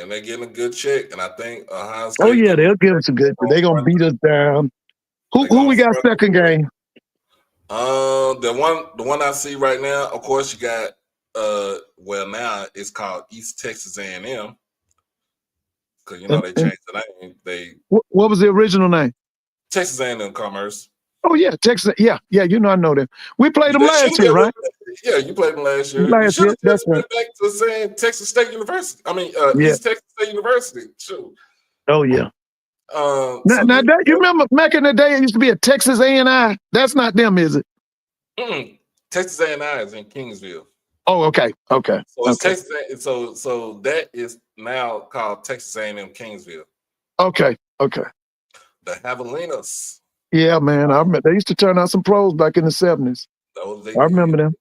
D: And they're getting a good check, and I think Ohio State.
G: Oh yeah, they'll give us a good. They're gonna beat us down. Who we got second game?
D: The one I see right now, of course, you got now it's called East Texas A&M because they changed the name.
G: What was the original name?
D: Texas A&M Commerce.
G: Oh yeah, Texas. Yeah, I know them. We played them last year, right?
D: Yeah, you played them last year.
G: Last year, that's right.
D: Back to saying Texas State University. East Texas State University. Sure.
G: Oh yeah. Now that you remember back in the day, it used to be a Texas A&I. That's not them, is it?
D: Texas A&I is in Kingsville.
G: Oh, okay.
D: So it's Texas. So that is now called Texas A&M Kingsville.
G: Okay.
D: The Javelinas.
G: Yeah, man. I remember they used to turn out some pros back in the 70s. I remember them.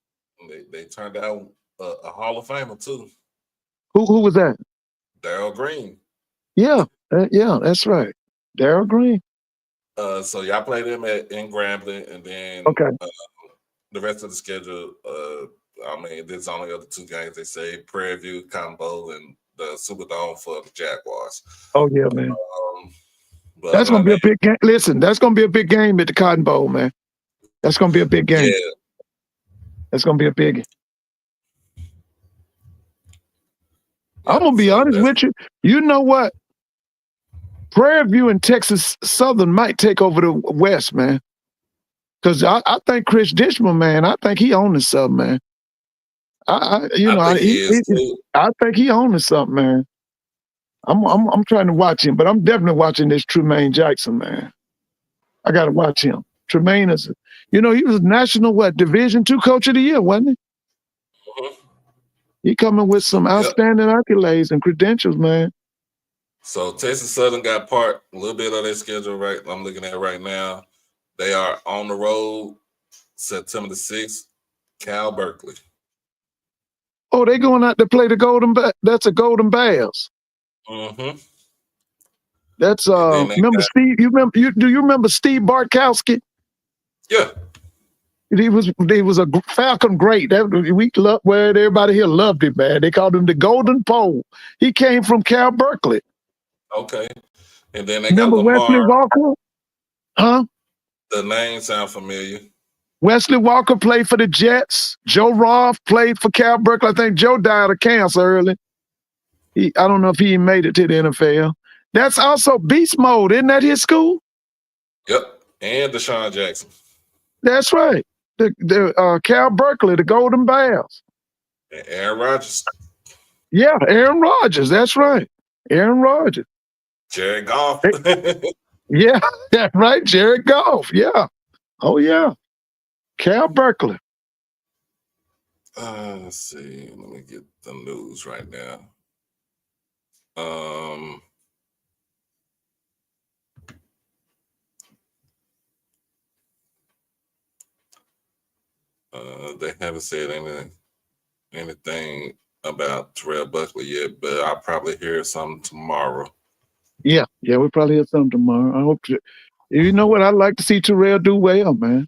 D: They turned out a Hall of Famer too.
G: Who was that?
D: Darryl Green.
G: Yeah, that's right. Darryl Green.
D: So y'all play them in Grambling, and then the rest of the schedule. There's only other 2 games they say: Prairie View, Combo, and the Superdome for the Jaguars.
G: Oh yeah, man. That's gonna be a big game. Listen, that's gonna be a big game at the Cotton Bowl, man. That's gonna be a big game.
D: Yeah.
G: That's gonna be a biggie. I'm gonna be honest with you. You know what? Prairie View and Texas Southern might take over the West, man. Because I think Chris Dishman, man, I think he owns something, man. I think he owns something, man. I'm trying to watch him, but I'm definitely watching this Tremaine Jackson, man. I gotta watch him. Tremaine is, he was national Division II Coach of the Year, wasn't he? He coming with some outstanding accolades and credentials, man.
D: So Texas Southern got a little bit of their schedule right. I'm looking at right now. They are on the road September the 6th, Cal Berkeley.
G: Oh, they going out to play the Golden. That's a Golden Bears.
D: Mm-hmm.
G: That's
D: remember
G: Steve. Do you remember Steve Bartkowski?
D: Yeah.
G: He was a Falcon great. Everybody here loved him, man. They called him the Golden Pole. He came from Cal Berkeley.
D: Okay. And then they
G: Remember
D: got Lamar.
G: Wesley Walker? Huh?
D: The name sound familiar.
G: Wesley Walker played for the Jets. Joe Roth played for Cal Berkeley. I think Joe died of cancer early. I don't know if he made it to the NFL. That's also Beast Mode. Isn't that his school?
D: Yep. And Deshaun Jackson.
G: That's right. The Cal Berkeley, the Golden Bears.
D: And Aaron Rodgers.
G: Yeah, Aaron Rodgers. That's right. Aaron Rodgers.
D: Jared Goff.
G: Yeah, that's right. Jared Goff. Yeah. Oh, yeah. Cal Berkeley.
D: Let's see. Let me get the news right now. They haven't said anything about Terrell Buckley yet, but I'll probably hear something tomorrow.
G: Yeah, we'll probably hear something tomorrow. I hope you know what? I'd like to see Terrell do well, man.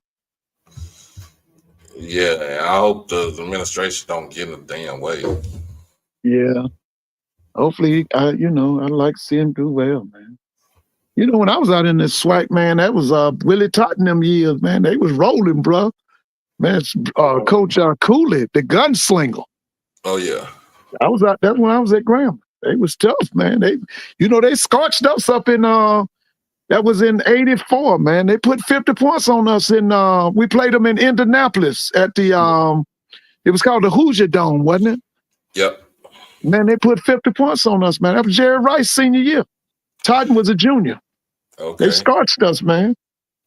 D: Yeah, I hope the administration don't get in the damn way.
G: Yeah. Hopefully, I'd like to see him do well, man. You know, when I was out in this SWAC, man, that was Willie Tottenham years, man. They was rolling, bro. Man, Coach Cooley, the gunslinger.
D: Oh, yeah.
G: I was out. That's when I was at Graham. They was tough, man. They scorched us up in that was in '84, man. They put 50 points on us we played them in Indianapolis at the it was called the Hoosier Dome, wasn't it?
D: Yep.
G: Man, they put 50 points on us, man. That was Jerry Rice senior year. Totten was a junior.
D: Okay.
G: They scorched us, man.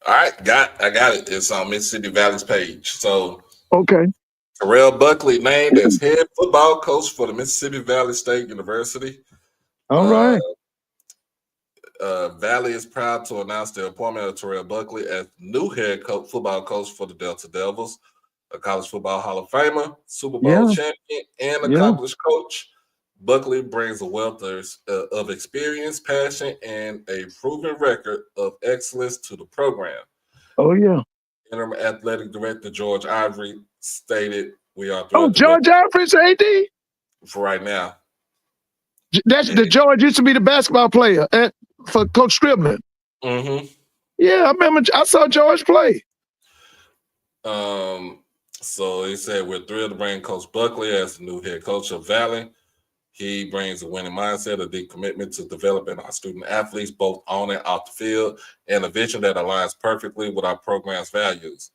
D: All right, I got it. It's on Mississippi Valley's page. So
G: okay.
D: Terrell Buckley named as head football coach for the Mississippi Valley State University.
G: All right.
D: Valley is proud to announce the appointment of Terrell Buckley as new head football coach for the Delta Devils, a college football Hall of Famer, Super Bowl champion, and accomplished coach. Buckley brings a wealth of experience, passion, and a proven record of excellence to the program.
G: Oh, yeah.
D: Interim athletic director George Ivory stated, "We are."
G: George Ivory's AD?
D: For right now.
G: The George used to be the basketball player for Coach Scribner.
D: Mm-hmm.
G: Yeah, I remember. I saw George play.
D: So he said, "We're thrilled to bring Coach Buckley as the new head coach of Valley. He brings a winning mindset, a deep commitment to developing our student athletes, both on and off the field, and a vision that aligns perfectly with our program's values.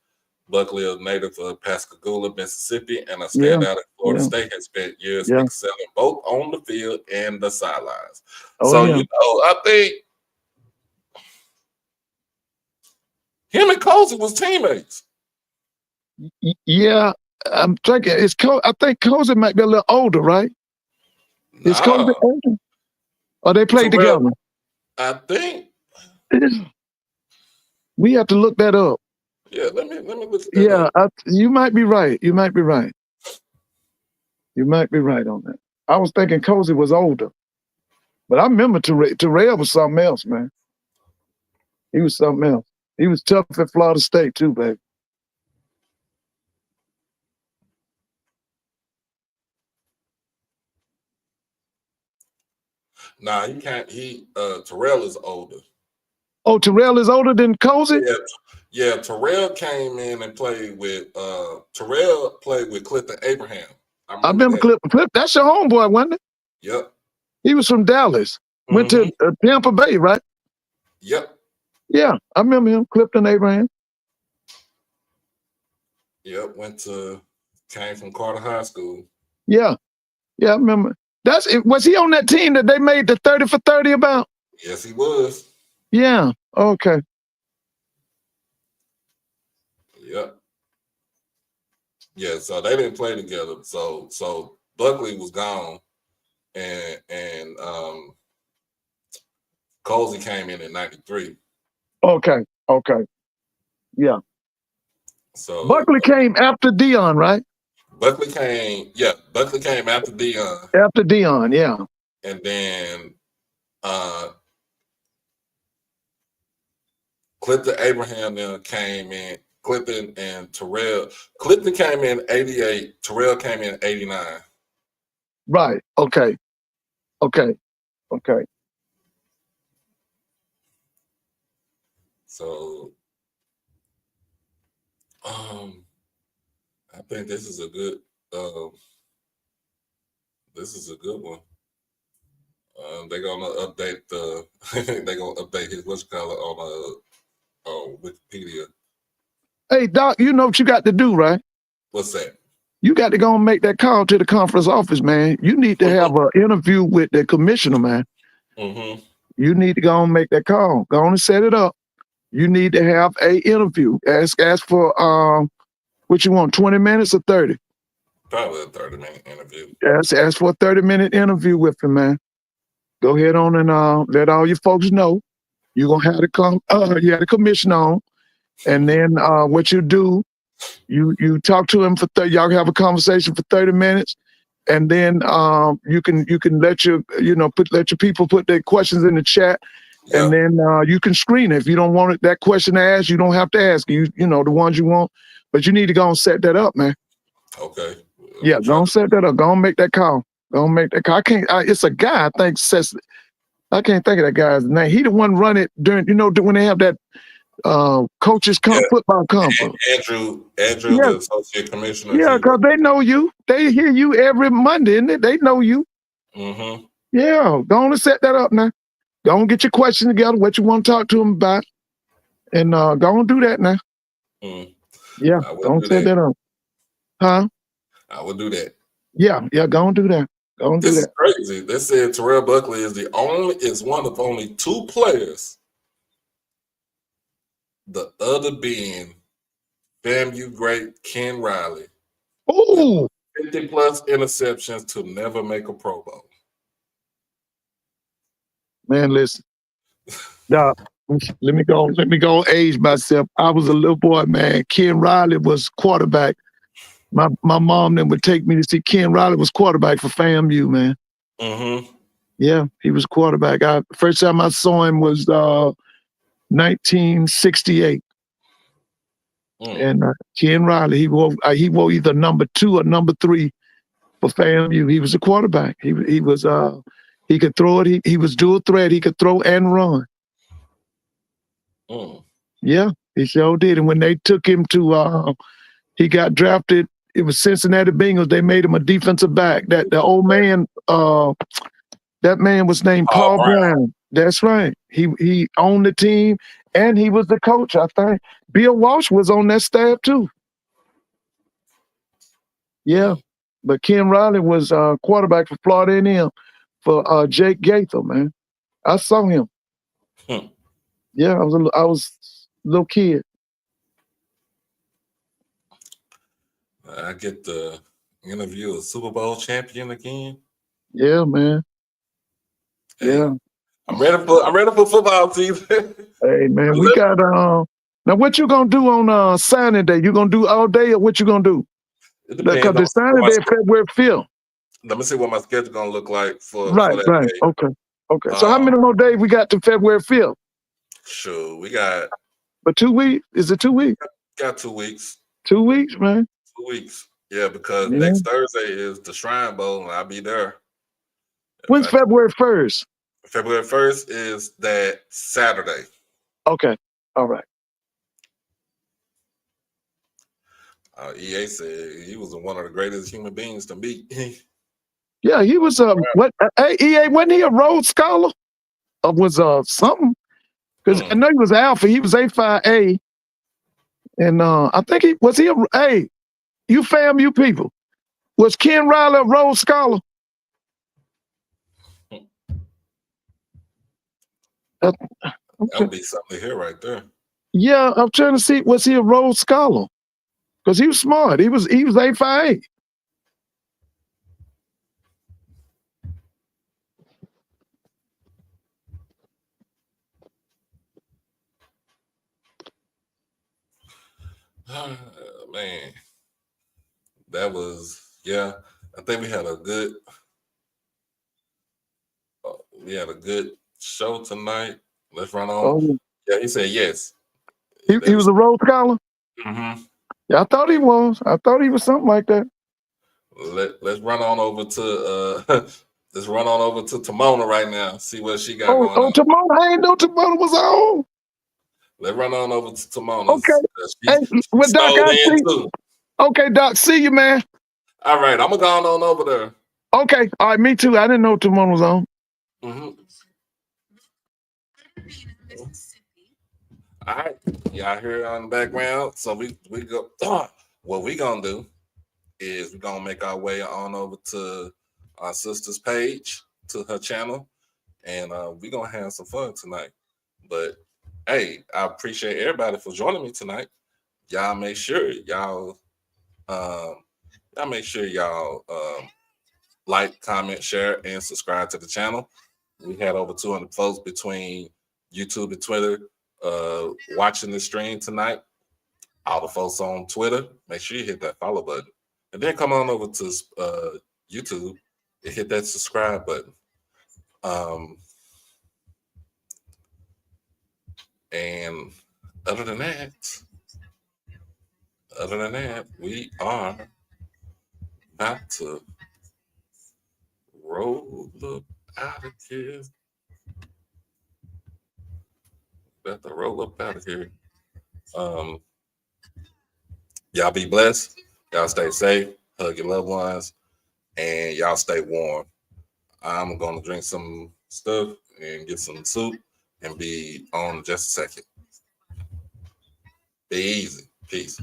D: Buckley, a native of Pascagoula, Mississippi, and a standout at Florida State, has spent years excelling both on the field and the sidelines." I think him and Cozy was teammates.
G: Yeah, I'm thinking I think Cozy might be a little older, right? Is Cozy older? Or they played together?
D: I think.
G: We have to look that up.
D: Yeah, let me look at that up.
G: You might be right. You might be right. You might be right on that. I was thinking Cozy was older. But I remember Terrell was something else, man. He was something else. He was tough at Florida State too, baby.
D: Nah, he can't. Terrell is older.
G: Oh, Terrell is older than Cozy?
D: Yeah, Terrell came in and played with Terrell played with Clifton Abraham.
G: I remember Clifton. That's your homeboy, wasn't it?
D: Yep.
G: He was from Dallas. Went to Tampa Bay, right?
D: Yep.
G: Yeah, I remember him, Clifton Abraham.
D: Yep, came from Carter High School.
G: Yeah, I remember. Was he on that team that they made the 30 for 30 about?
D: Yes, he was.
G: Yeah. Okay.
D: Yep. Yeah, so they didn't play together. So Buckley was gone, and Colsey came in 93.
G: Okay. Yeah.
D: So
G: Buckley came after Dion, right?
D: Buckley came after Dion.
G: After Dion, yeah.
D: And then Clifton Abraham then came in. Clifton and Terrell. Clifton came in 88. Terrell came in 89.
G: Right. Okay.
D: So I think this is a good one. They're gonna update his what's called on Wikipedia.
G: Hey, Doc, you know what you got to do, right?
D: What's that?
G: You got to go and make that call to the conference office, man. You need to have an interview with the commissioner, man.
D: Mm-hmm.
G: You need to go and make that call. Go on and set it up. You need to have a interview. Ask for what you want, 20 minutes or 30?
D: Probably a 30-minute interview.
G: Ask for a 30-minute interview with him, man. Go ahead on and let all your folks know. You're gonna have the commission on. And then what you do, you talk to him for 30, y'all have a conversation for 30 minutes, and then you can let your people put their questions in the chat, and then you can screen it. If you don't want that question asked, you don't have to ask. You know the ones you want, but you need to go and set that up, man.
D: Okay.
G: Yeah, go and set that up. Go and make that call. Go and make that call. It's a guy I think says. I can't think of that guy's name. He the one run it during when they have that coaches football conference.
D: Andrew, the associate commissioner.
G: Yeah, because they know you. They hear you every Monday, and they know you.
D: Mm-hmm.
G: Yeah, go on and set that up now. Go on and get your question together, what you want to talk to them about, and go on and do that now.
D: Mm.
G: Yeah, go on and set that up. Huh?
D: I will do that.
G: Yeah, go on and do that. Go on do that.
D: This is crazy. They said Terrell Buckley is one of only two players. The other being FAMU great Ken Riley.
G: Ooh.
D: 50 plus interceptions to never make a Pro Bowl.
G: Man, listen. Doc, let me go age myself. I was a little boy, man. Ken Riley was quarterback. My mom then would take me to see Ken Riley was quarterback for FAMU, man.
D: Mm-hmm.
G: Yeah, he was quarterback. First time I saw him was 1968. And Ken Riley, he wore either number 2 or number 3 for FAMU. He was a quarterback. He could throw it. He was dual threat. He could throw and run. Yeah, he sure did. And when they took him to, he got drafted. It was Cincinnati Bengals. They made him a defensive back. That the old man, that man was named Paul Brown. That's right. He owned the team, and he was the coach. I think Bill Walsh was on that staff too. Yeah, but Ken Riley was quarterback for Florida A&M for Jake Gaither. Man, I saw him. Yeah, I was a little kid.
D: I get the interview a Super Bowl champion again.
G: Yeah, man.
D: Hey,
G: yeah,
D: I'm ready for football season.
G: Hey, man, we got now. What you gonna do on signing day? You gonna do all day, or what you gonna do? Because the signing day February 5th.
D: Let me see what my schedule gonna look like for
G: Right.
D: Day.
G: Okay. So how many more days we got to February 5th?
D: Sure, we got.
G: But 2 weeks? Is it 2 weeks?
D: Got 2 weeks.
G: 2 weeks, man.
D: 2 weeks. Yeah, because next Thursday is the Shrine Bowl, and I'll be there.
G: When's February 1st?
D: February 1st is that Saturday.
G: Okay. All right.
D: EA said he was one of the greatest human beings to meet.
G: Yeah, he was what? EA, wasn't he a Rhodes Scholar? Or was something? Because I know he was Alpha. He was A5A, and I think he was you FAMU people. Was Ken Riley a Rhodes Scholar?
D: That would be something to hear right there.
G: Yeah, I'm trying to see. Was he a Rhodes Scholar? Because he was smart. He was A5A.
D: Man, that was I think we had a good show tonight. Let's run on.
G: Oh,
D: Yeah, he said yes.
G: he was a Rhodes Scholar?
D: Mm-hmm.
G: Yeah, I thought he was. I thought he was something like that.
D: Let's run on over to let's run on over to Timona right now. See what she got going on.
G: Timona. I ain't know Timona was on.
D: Let's run on over to Timona.
G: Okay. Hey, with Doc, I see.
D: Too.
G: Okay, Doc, see you, man.
D: All right, I'm gonna go on over there.
G: Okay, all right, me too. I didn't know Timona was on.
D: Mm-hmm. All right, y'all hear on the background. So we go. What we gonna do is we're gonna make our way on over to our sister's page, to her channel, and we're gonna have some fun tonight. But hey, I appreciate everybody for joining me tonight. Y'all make sure y'all like, comment, share, and subscribe to the channel. We had over 200 folks between YouTube and Twitter watching the stream tonight. All the folks on Twitter, make sure you hit that follow button. And then come on over to YouTube and hit that subscribe button. And other than that, we are about to roll up out of here. Y'all be blessed. Y'all stay safe. Hug your loved ones. And y'all stay warm. I'm going to drink some stuff and get some soup and be on in just a second. Be easy. Peace.